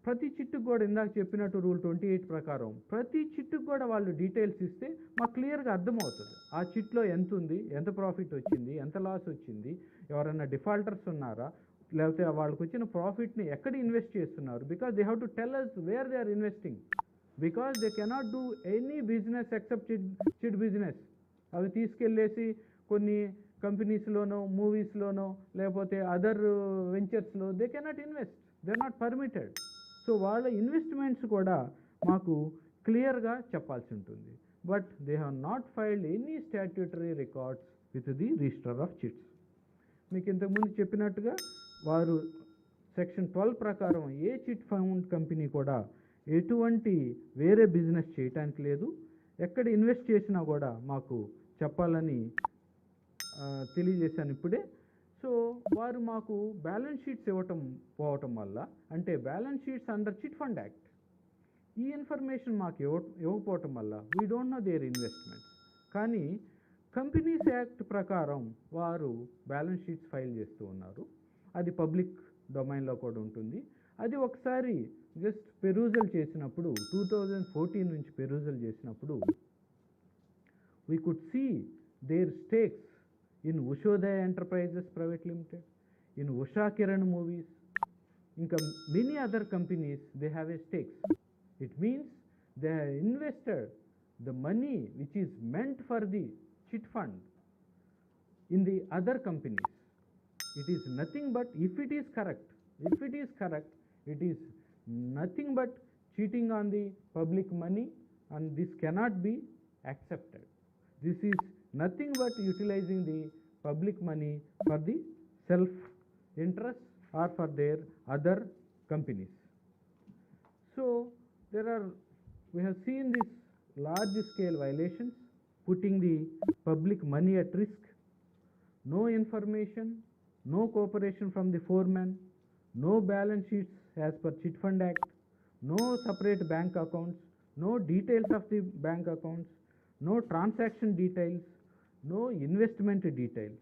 ప్రతి చిట్టుకు కూడా ఇందాక చెప్పినట్టు rule 28 ప్రకారం ప్రతి చిట్టుకు కూడా వాళ్ళు డీటెయిల్స్ ఇస్తే మాకు క్లియర్గా అర్థమవుతుంది. ఆ చిట్లో ఎంత ఉంది, ఎంత ప్రాఫిట్ వచ్చింది, ఎంత లాస్ వచ్చింది, ఎవరైనా డిఫాల్టర్స్ ఉన్నారా, లేకపోతే వాళ్ళకి వచ్చిన ప్రాఫిట్ని ఎక్కడ ఇన్వెస్ట్ చేస్తున్నారు. Because they have to tell us where they are investing, because they cannot do any business except chit business. అవి తీసుకెళ్ళేసి కొన్ని కంపెనీస్లోనో, మూవీస్లోనో, లేకపోతే అదర్ వెంచర్స్లో they cannot invest, they are not permitted. So వాళ్ళ ఇన్వెస్ట్మెంట్స్ కూడా మాకు క్లియర్గా చెప్పాల్సి ఉంటుంది. But they have not filed any statutory records with the registrar of chits. మీకు ఇంతకుముందు చెప్పినట్టుగా వారు సెక్షన్ 12 ప్రకారం ఏ చిట్ ఫండ్ కంపెనీ కూడా ఎటువంటి వేరే బిజినెస్ చేయటానికి లేదు. ఎక్కడ ఇన్వెస్ట్ చేసినా కూడా మాకు చెప్పాలని తెలియజేశాను ఇప్పుడే. సో వారు మాకు బ్యాలెన్స్ షీట్స్ పోవటం వల్ల, అంటే balance sheets under chit fund act, ఈ ఇన్ఫర్మేషన్ మాకు ఇవ్వకపోవటం వల్ల we don't know their investments. కానీ కంపెనీస్ యాక్ట్ ప్రకారం వారు బ్యాలెన్స్ షీట్స్ ఫైల్ చేస్తూ ఉన్నారు. అది పబ్లిక్ డొమైన్లో కూడా ఉంటుంది. అది ఒకసారి జస్ట్ పెరూజల్ చేసినప్పుడు 2014 నుంచి పెరూజల్ చేసినప్పుడు we could see their stakes in Ushodaya Enterprises Private Limited, in Usha Kiran Movies, ఇంకా many other companies they have a stakes. It means they have invested the money which is meant for the chit fund in the other companies. It is nothing but, if it is correct, it is nothing but cheating on the public money, and this cannot be accepted. This is nothing but utilizing the public money for the self interest or for their other companies. So we have seen this large scale violations, putting the public money at risk, no information, no cooperation from the foreman, no balance sheets as per Chit Fund Act, no separate bank accounts, no details of the bank accounts, no transaction details, no investment details.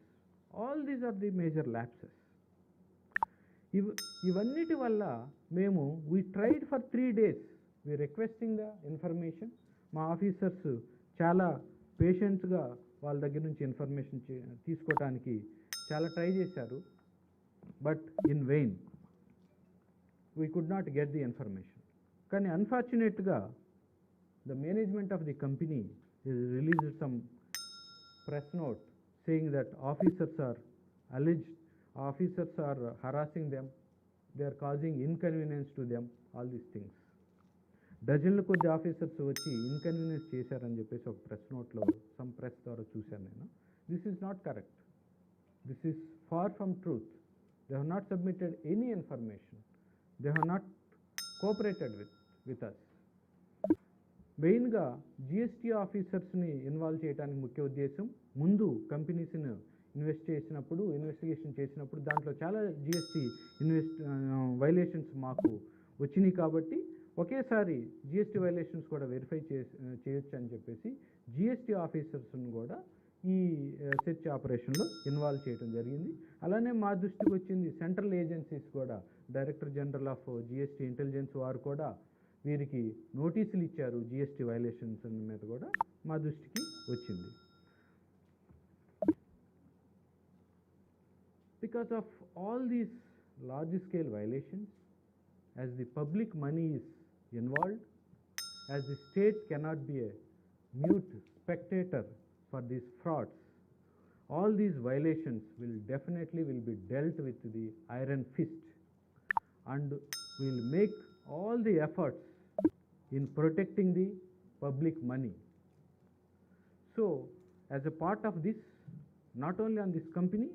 All these are the major lapses. ఇవన్నిటి వల్ల మేము we tried for 3 days, we requesting the information. మా officers చాలా పేషెంట్స్గా వాళ్ళ దగ్గర నుంచి information తీసుకోవడానికి చాలా ట్రై చేశారు. But in vain, we could not get the information. కానీ అన్ఫార్చునేట్గా the management of the company released some press note saying that officers are harassing them, they are causing inconvenience to them, all these things. డజన్ల కొద్ది officers వచ్చి inconvenience చేశారని చెప్పేసి ఒక press నోట్లో some press ద్వారా చూశాను నేను. This is not correct. This is far from truth. They have not submitted any information. They have not cooperated with us. మెయిన్గా జిఎస్టీ ఆఫీసర్స్ని ఇన్వాల్వ్ చేయడానికి ముఖ్య ఉద్దేశం, ముందు కంపెనీస్ని ఇన్వెస్టిగేషన్ చేసినప్పుడు దాంట్లో చాలా జిఎస్టీ వైలేషన్స్ మాకు వచ్చినాయి. కాబట్టి ఒకేసారి జిఎస్టీ వైలేషన్స్ కూడా వెరిఫై చేయొచ్చు అని చెప్పేసి జిఎస్టీ ఆఫీసర్స్ని కూడా ఈ సెర్చ్ ఆపరేషన్లో ఇన్వాల్వ్ చేయడం జరిగింది. అలానే మా దృష్టికి వచ్చింది సెంట్రల్ ఏజెన్సీస్ కూడా, director general of GST intelligence వారు కూడా వీరికి నోటీసులు ఇచ్చారు జిఎస్టీ వైలేషన్స్ మీద కూడా మా దృష్టికి వచ్చింది. Because of all these large scale violations, as the public money is involved, as the state cannot be a mute spectator for these frauds, all these violations will be dealt with the iron fist, and we will make all the efforts in protecting the public money. So as a part of this, not only on this company,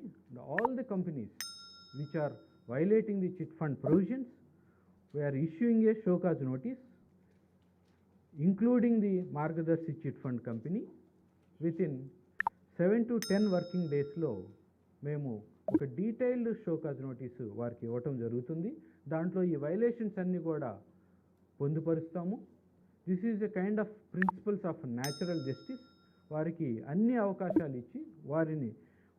all the companies which are violating the chit fund provisions, we are issuing a show cause notice, including the Margadarshi Chit Fund Company. Within 7 to 10 working days లో మేము ఒక detailed show cause notice వారికి ఇవ్వటం జరుగుతుంది. దాంట్లో ఈ violations అన్నీ కూడా పొందుపరుస్తాము. This is a kind of principles of natural justice. వారికి అన్ని అవకాశాలు ఇచ్చి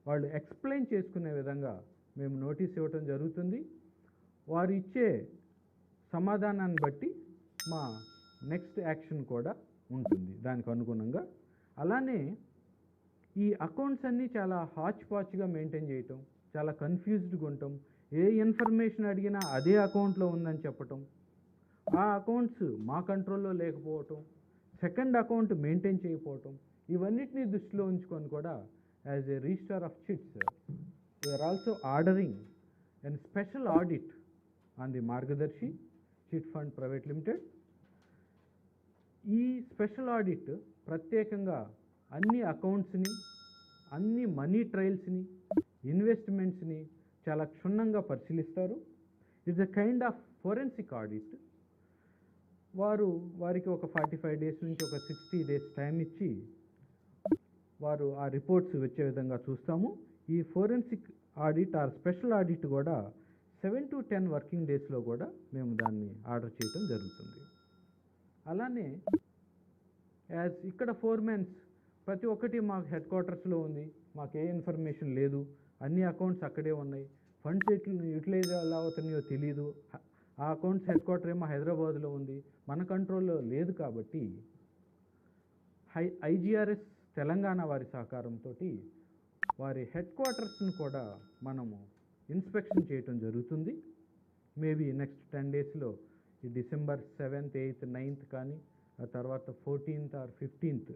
వాళ్ళు ఎక్స్ప్లెయిన్ చేసుకునే విధంగా మేము నోటీస్ ఇవ్వటం జరుగుతుంది. వారు ఇచ్చే సమాధానాన్ని బట్టి మా నెక్స్ట్ యాక్షన్ కూడా ఉంటుంది దానికి అనుగుణంగా. అలానే ఈ అకౌంట్స్ అన్నీ చాలా హాచ్ పాచ్గా మెయింటైన్ చేయటం, చాలా కన్ఫ్యూజ్డ్గా ఉండటం, ఏ ఇన్ఫర్మేషన్ అడిగినా అదే అకౌంట్లో ఉందని చెప్పటం, ఆ అకౌంట్స్ మా కంట్రోల్లో లేకపోవటం, సెకండ్ అకౌంట్ మెయింటైన్ చేయకపోవటం, ఇవన్నిటిని దృష్టిలో ఉంచుకొని కూడా as a registrar of chits we are also ordering and special audit on the Margadarsi chit fund private limited. ఈ స్పెషల్ ఆడిట్ ప్రత్యేకంగా అన్ని అకౌంట్స్ని, అన్ని మనీ ట్రయల్స్ని, ఇన్వెస్ట్మెంట్స్ని చాలా క్షుణ్ణంగా పరిశీలిస్తారు. It's a kind of forensic audit. వారికి ఒక 45 డేస్ నుంచి ఒక 60 డేస్ టైం ఇచ్చి వారు ఆ రిపోర్ట్స్ వచ్చే విధంగా చూస్తాము. ఈ forensic audit or special audit కూడా 7 to 10 వర్కింగ్ డేస్లో కూడా మేము దాన్ని ఆర్డర్ చేయడం జరుగుతుంది. అలానే యాజ్ ఇక్కడ ఫోర్మెన్స్ ప్రతి ఒక్కటి మాకు హెడ్ క్వార్టర్స్లో ఉంది, మాకు ఏ ఇన్ఫర్మేషన్ లేదు, అన్ని అకౌంట్స్ అక్కడే ఉన్నాయి, ఫండ్స్ యూటిలైజ్ ఎలా అవుతున్నాయో తెలియదు, ఆ అకౌంట్స్ హెడ్ క్వార్టర్ ఏమో హైదరాబాద్లో ఉంది, మన కంట్రోల్లో లేదు. కాబట్టి ఐజీఆర్ఎస్ తెలంగాణ వారి సహకారంతో వారి హెడ్ క్వార్టర్స్ని కూడా మనము ఇన్స్పెక్షన్ చేయటం జరుగుతుంది. మేబీ నెక్స్ట్ 10 డేస్లో ఈ December 7th, 8th, 9th కానీ ఆ తర్వాత 14th or 15th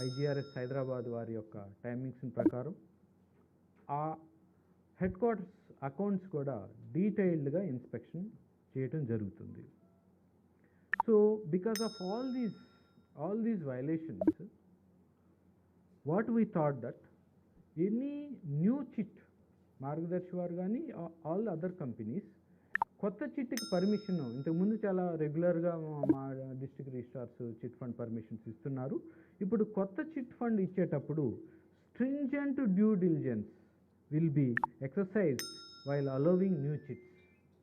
IGRS Hyderabad వారి యొక్క టైమింగ్స్ ప్రకారం ఆ హెడ్ క్వార్టర్స్ అకౌంట్స్ కూడా డీటెయిల్డ్గా ఇన్స్పెక్షన్ చేయటం జరుగుతుంది. So because of all these violations, what we thought that any new chit, మార్గదర్శి వారు కానీ ఆల్ అదర్ కంపెనీస్ కొత్త చిట్కి పర్మిషన్ ఇంతకుముందు చాలా రెగ్యులర్గా మా district registrars chit fund permissions ఇస్తున్నారు. ఇప్పుడు కొత్త చిట్ ఫండ్ ఇచ్చేటప్పుడు stringent due diligence will be exercised while allowing new chits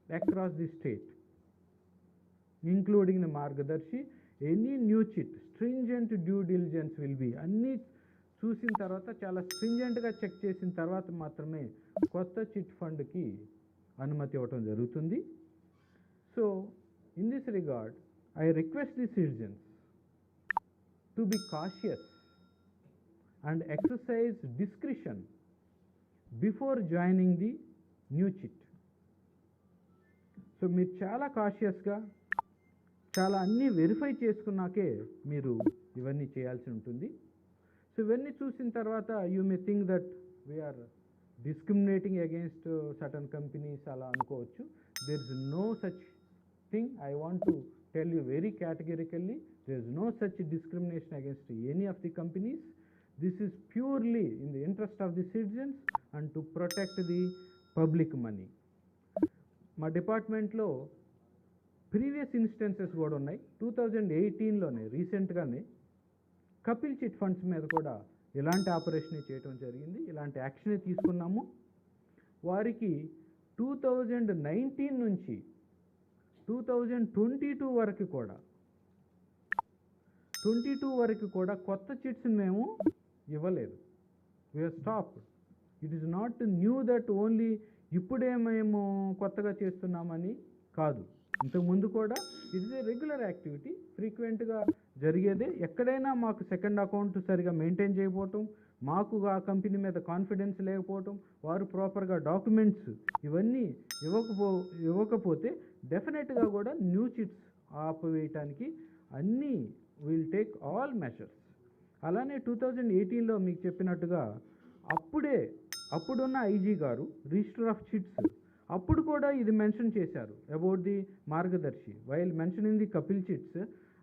across the state, including the Margadarsi. Any new chit stringent due diligence will be, అన్నీ చూసిన తర్వాత చాలా స్ట్రింజెంట్గా check చేసిన తర్వాత మాత్రమే కొత్త చిట్ ఫండ్కి అనుమతి ఇవ్వటం జరుగుతుంది. So in this regard I request the citizens to be cautious and exercise discretion before joining the new chit. So మీరు చాలా కాషియస్గా చాలా అన్నీ వెరిఫై చేసుకున్నాకే మీరు ఇవన్నీ చేయాల్సి ఉంటుంది. సో ఇవన్నీ చూసిన తర్వాత you may think that we are discriminating against certain companies అలా అనుకోవచ్చు. There is no such thing. I want to tell you very categorically, there is no such discrimination against any of the companies. This is purely in the interest of the citizens and to protect the public money. మా డిపార్ట్మెంట్లో previous instances కూడా ఉన్నాయి. 2018లోనే రీసెంట్గానే Kapil chit funds మీద కూడా ఇలాంటి operation చేయడం జరిగింది, ఇలాంటి యాక్షనే తీసుకున్నాము. వారికి 2019 నుంచి 2022 వరకు కూడా 22 వరకు కూడా కొత్త చిట్స్ మేము ఇవ్వలేదు. We are stopped. It is not new that only ఇప్పుడే మేము కొత్తగా చేస్తున్నామని కాదు. ఇంతకుముందు కూడా it is a regular activity, ఫ్రీక్వెంట్గా జరిగేదే. ఎక్కడైనా మాకు సెకండ్ అకౌంట్ సరిగా మెయింటైన్ చేయకపోవటం, మాకు ఆ కంపెనీ మీద కాన్ఫిడెన్స్ లేకపోవటం, వారు ప్రాపర్గా డాక్యుమెంట్స్ ఇవన్నీ ఇవ్వకపోతే డెఫినెట్గా కూడా న్యూ చిట్స్ ఆపివేయటానికి అన్నీ విల్ టేక్ ఆల్ మెషర్స్. అలానే 2018లో మీకు చెప్పినట్టుగా అప్పుడున్న ఐజీ గారు రిజిస్టర్ ఆఫ్ చిట్స్ అప్పుడు కూడా ఇది మెన్షన్ చేశారు about the Margadarsi. While mentioning the Kapil chits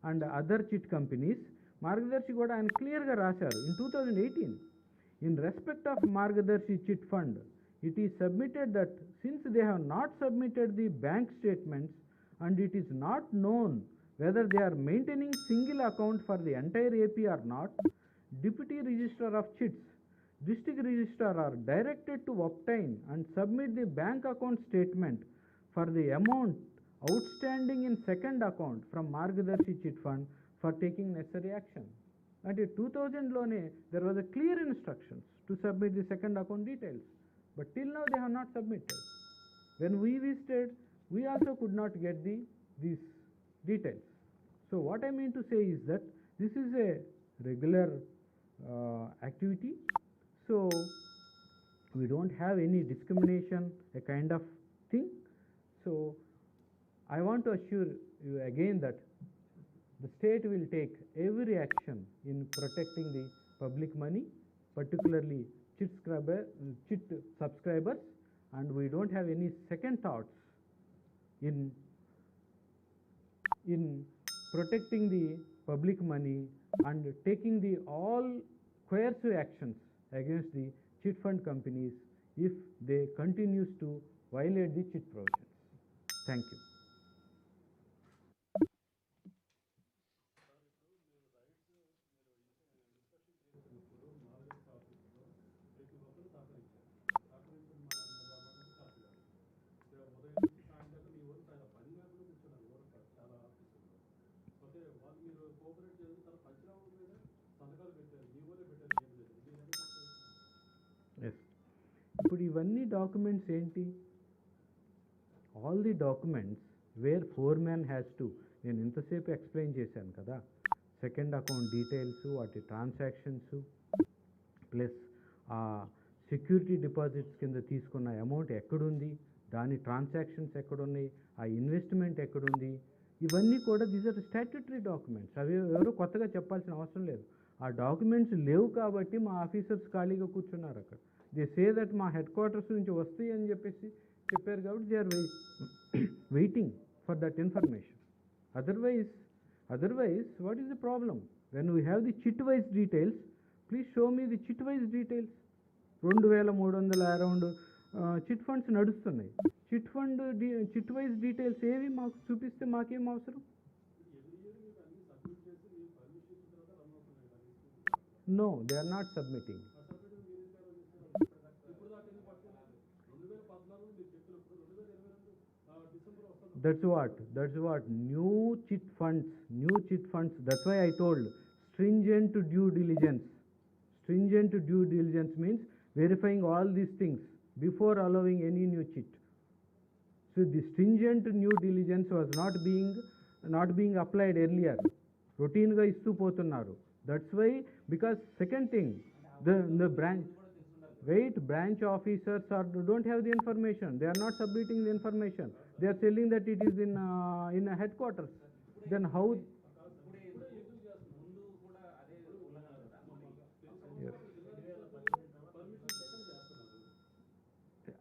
and other chit companies, మార్గదర్శి కూడా ఆయన క్లియర్గా రాశారు in 2018. In respect of Margadarsi chit fund, it is submitted that since they have not submitted the bank statements and it is not known whether they are maintaining single account for the entire AP or not, Deputy Registrar of Chits, District Registrar are directed to obtain and submit the bank account statement for the amount outstanding in second account from Margadarshi Chit Fund for taking necessary action. And in 2000 there was a clear instructions to submit the second account details. But till now they have not submitted. When we visited, we also could not get these details. So what I mean to say is that this is a regular activity. So we don't have any discrimination, a kind of thing. So I want to assure you again that the state will take every action in protecting the public money, particularly chit subscribers, and we don't have any second thoughts in protecting the public money and taking the all coercive actions against the chit fund companies if they continues to violate the chit provisions. Thank you. Yes, ఇప్పుడు ఇవన్నీ documents ఏంటి? All the documents where foreman has to, నేను ఇంతసేపు explain చేశాను కదా, second account details, వాటి transactions, plus ఆ security deposits కింద తీసుకున్న అమౌంట్ ఎక్కడుంది, దాని ట్రాన్సాక్షన్స్ ఎక్కడున్నాయి, ఆ ఇన్వెస్ట్మెంట్ ఎక్కడుంది, ఇవన్నీ కూడా దీస్ ఆర్ స్టాట్యూటరీ డాక్యుమెంట్స్. అవి ఎవరు కొత్తగా చెప్పాల్సిన అవసరం లేదు. ఆ డాక్యుమెంట్స్ లేవు కాబట్టి మా ఆఫీసర్స్ ఖాళీగా కూర్చున్నారు అక్కడ. దే సే దట్ మా హెడ్ క్వార్టర్స్ నుంచి వస్తాయి అని చెప్పేసి చెప్పారు కాబట్టి they are waiting for that information. Otherwise what is the problem? When we have the chit wise details, please show me the chit wise details. 2300 around chit funds నడుస్తున్నాయి. Chit wise details ఏవి మాకు చూపిస్తే మాకేం అవసరం? No, they are not submitting. That's what new chit funds. That's why I told stringent due diligence. Stringent due diligence means verifying all these things before allowing any new chit. So the stringent due diligence was not being applied earlier. Routine ga istu potunnaru. That's why, because second thing, the branch officers don't have the information. They are not submitting the information. They are telling that it is in a headquarters. Then how? Yes.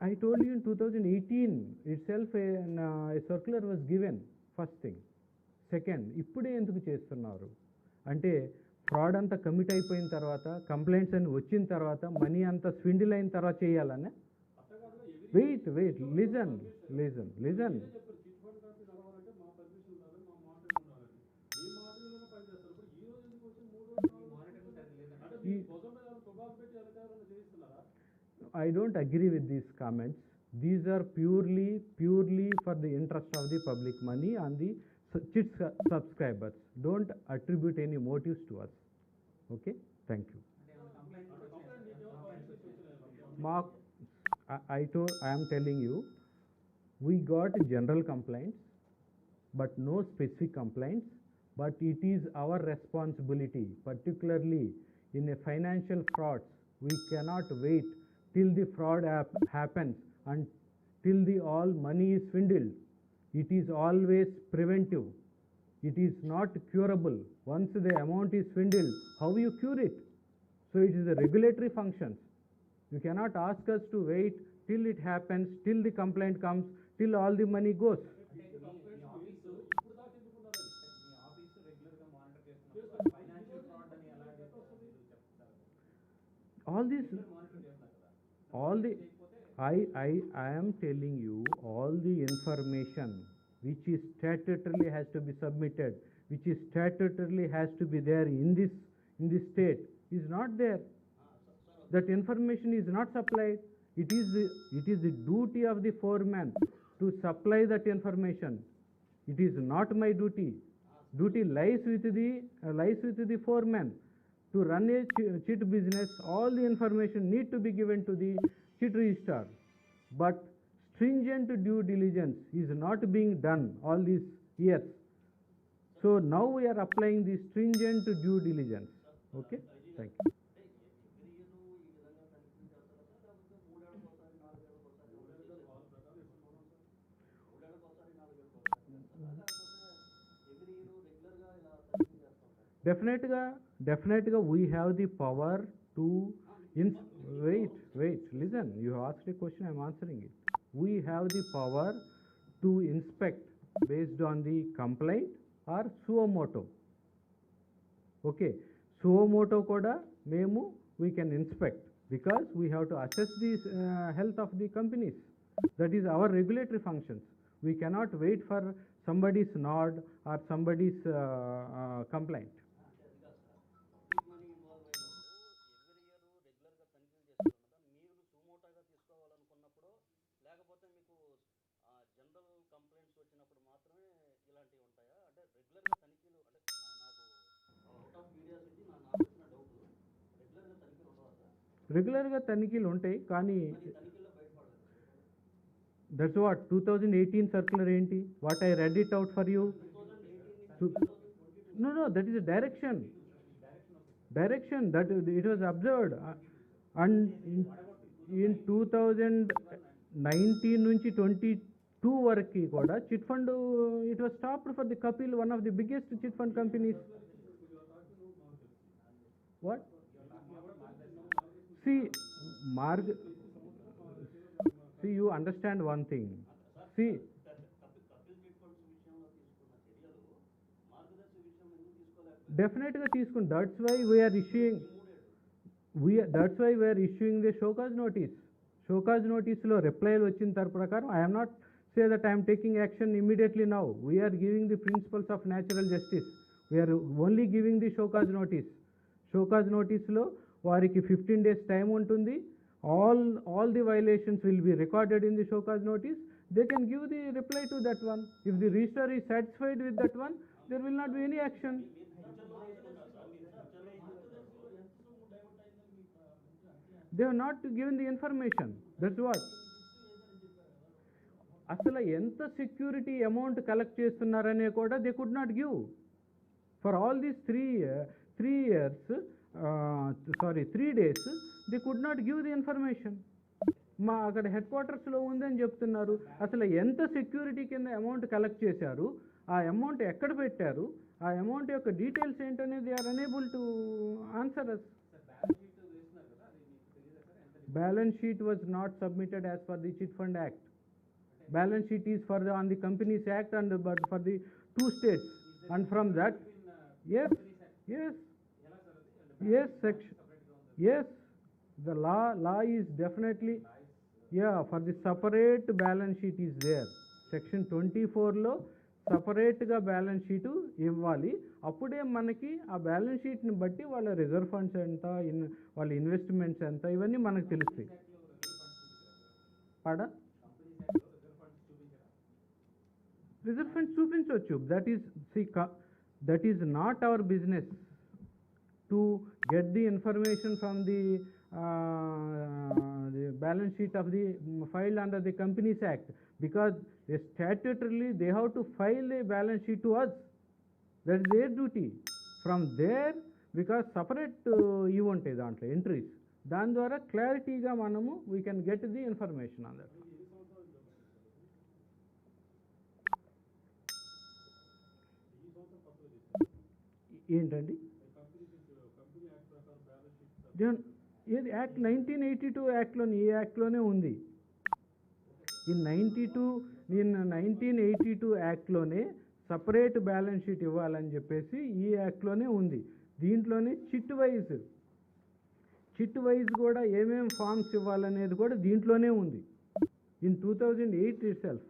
I told you in 2018 itself a circular was given. First thing. Second, ఇప్పుడే ఎందుకు చేస్తున్నారు అంటే, fraud అంతా commit అయిపోయిన తర్వాత, complaints అన్ని వచ్చిన తర్వాత, మనీ అంతా స్విండిల్ అయిన తర్వాత చేయాలనే? Wait listen. I don't agree with these comments. These are purely for the interest of the public money and the chit subscribers. Don't attribute any motives to us. Okay, thank you. Mark, I am telling you, we got general complaints, but no specific complaints. But it is our responsibility, particularly in a financial fraud. We cannot wait till the fraud happens and till the all money is swindled. It is always preventive. It is not curable. Once the amount is swindled, how you cure it? So it is a regulatory function. You cannot ask us to wait till it happens, till the complaint comes, till all the money goes. I am telling you, all the information which is statutorily has to be submitted, which is statutorily has to be there in this state, is not there. That information is not supplied. It is the duty of the foreman to supply that information. It is not my duty. Duty lies with the foreman. To run a chit business, all the information need to be given to the chit registrar. But stringent due diligence is not being done all these years. So now we are applying the stringent due diligence. Okay, thank you. Definitely we have the power to wait, listen, you have asked a question, I am answering it. We have the power to inspect based on the complaint or suo moto. Okay, suo moto koda we can inspect, because we have to assess the health of the companies. That is our regulatory functions. We cannot wait for somebody's nod or somebody's complaint. రెగ్యులర్గా తనిఖీలు ఉంటాయి కానీ that's what 2018 circular ఏంటి, what I read it out for you. No, that is a direction that it was observed, and in 2019 నుంచి 22 వరకు కూడా chit fund it was stopped for the Kapil, one of the biggest chit fund companies. What see marg see you understand one thing. See, డెఫినెట్గా తీసుకుని that's why we are issuing the show cause notice. Show cause నోటీస్లో రిప్లైలు వచ్చిన ప్రకారం I am not say that I am taking action immediately now. We are giving the principles of natural justice. We are only giving the showcase notice. Showcase notice-లో వారికి 15 days time ఉంటుంది. All the violations will be recorded in the showcase notice. They can give the reply to that one. If the registrar is satisfied with that one, there will not be any action. They have not given the information. That's what. అసలు ఎంత security amount collect చేస్తున్నారనే కూడా they could not give for all these 3 days they could not give the information. మా అక్కడ head క్వార్టర్స్లో ఉందని చెప్తున్నారు. అసలు ఎంత సెక్యూరిటీ కింద అమౌంట్ కలెక్ట్ చేశారు, ఆ అమౌంట్ ఎక్కడ పెట్టారు, ఆ అమౌంట్ యొక్క డీటెయిల్స్ ఏంటనేది they are unable to answer us. Balance sheet was not submitted as per the chit fund act. Balance sheet is on the Companies Act and but for the 2 states, and from that, yes, section, yes, the law is definitely, for the separate balance sheet is there. Section 24లో సపరేట్గా balance sheet ఇవ్వాలి. అప్పుడే మనకి ఆ balance షీట్ని బట్టి వాళ్ళ reserve funds ఎంత, వాళ్ళ investments ఎంత, ఇవన్నీ మనకు తెలుస్తాయి. రిజర్వ్ ఫండ్స్ చూపించవచ్చు. That is not our business to get the information from the balance sheet of the filed under the Companies Act, because statutorily they have to file a balance sheet to us. That is their duty. From there, because separate ఇవి ఉంటాయి దాంట్లో entries, దాని ద్వారా క్లారిటీగా మనము we can get the information on that. ఏంటండి ఏది act 1982 యాక్ట్లోని, ఈ యాక్ట్లోనే ఉంది. ఈ 1982 యాక్ట్లోనే సపరేట్ బ్యాలెన్స్ షీట్ ఇవ్వాలని చెప్పేసి ఈ యాక్ట్లోనే ఉంది. దీంట్లోనే చిట్ వైజ్ కూడా ఏమేం ఫార్మ్స్ ఇవ్వాలనేది కూడా దీంట్లోనే ఉంది in 2008 itself.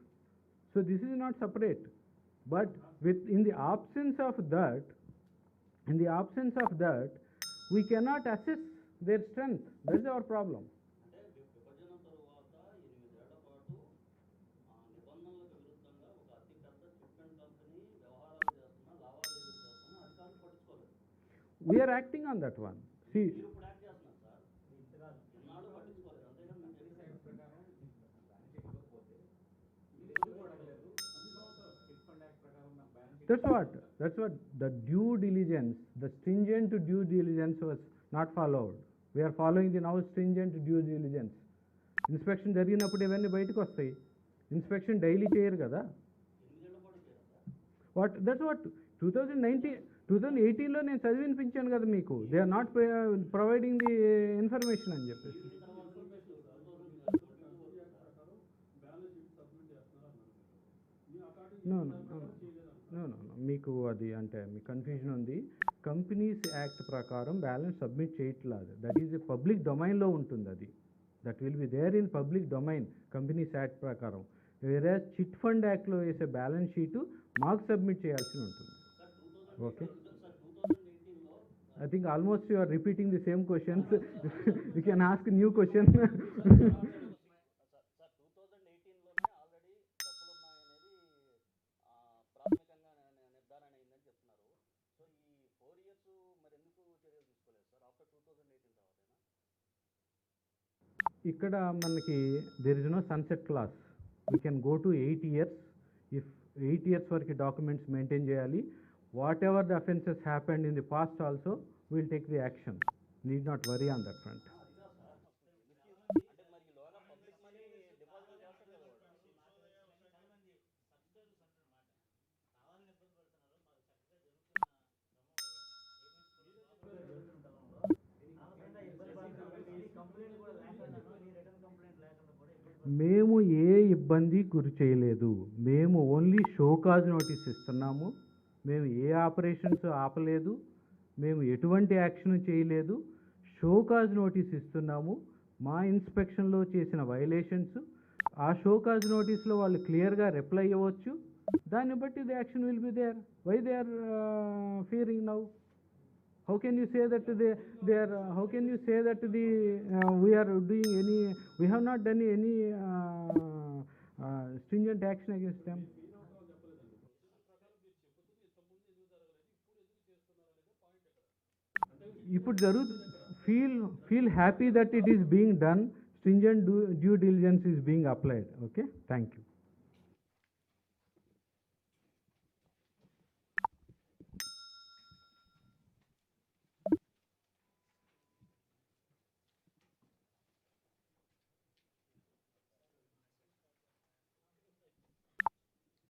So this is not separate, but in the absence of that we cannot assess their strength. That is our problem. We are acting on that one. See, that's what the due diligence, the stringent due diligence was not followed. We are following the now stringent due diligence. Inspection జరిగినప్పుడు ఇవన్నీ బయటకు వస్తాయి. Inspection daily చేయరు కదా. That's what 2018లో నేను చదివినిపించాను కదా మీకు. They are not providing the information అని చెప్పేసి. నో మీకు అది అంటే మీ కన్ఫ్యూజన్ ఉంది. కంపెనీస్ యాక్ట్ ప్రకారం బ్యాలెన్స్ సబ్మిట్ చేయట్లేదు. దట్ ఈజ్ ఏ పబ్లిక్ డొమైన్లో ఉంటుంది అది. That will be there in public domain companies act ప్రకారం. వేరే చిట్ ఫండ్ యాక్ట్లో వేసే బ్యాలెన్స్ షీటు మాకు సబ్మిట్ చేయాల్సి ఉంటుంది. Okay, I think almost you are repeating the same questions. You can ask new question. ఇక్కడ మనకి there is no sunset clause. We can go to 8 years. If 8 years వరకు documents maintain చేయాలి. What ever the offences happened in the past also will take the action. Need not worry on that front. మేము ఏ ఇబ్బంది గురి చేయలేదు. మేము only show cause notice ఇస్తున్నాము. మేము ఏ operations ఆపలేదు. మేము ఎటువంటి యాక్షన్ చేయలేదు. షోకాజ్ నోటీస్ ఇస్తున్నాము. మా ఇన్స్పెక్షన్లో చేసిన వైలేషన్స్ ఆ షోకాజ్ నోటీస్లో వాళ్ళు క్లియర్గా రిప్లై ఇవ్వచ్చు. దాన్ని బట్టి the action will be there. Why they are fearing now? How can you say that they are? How can you say that we are doing any? We have not done any stringent action against them. ఇప్పుడు feel happy that it is being done. Stringent due diligence is being applied. Okay, thank you.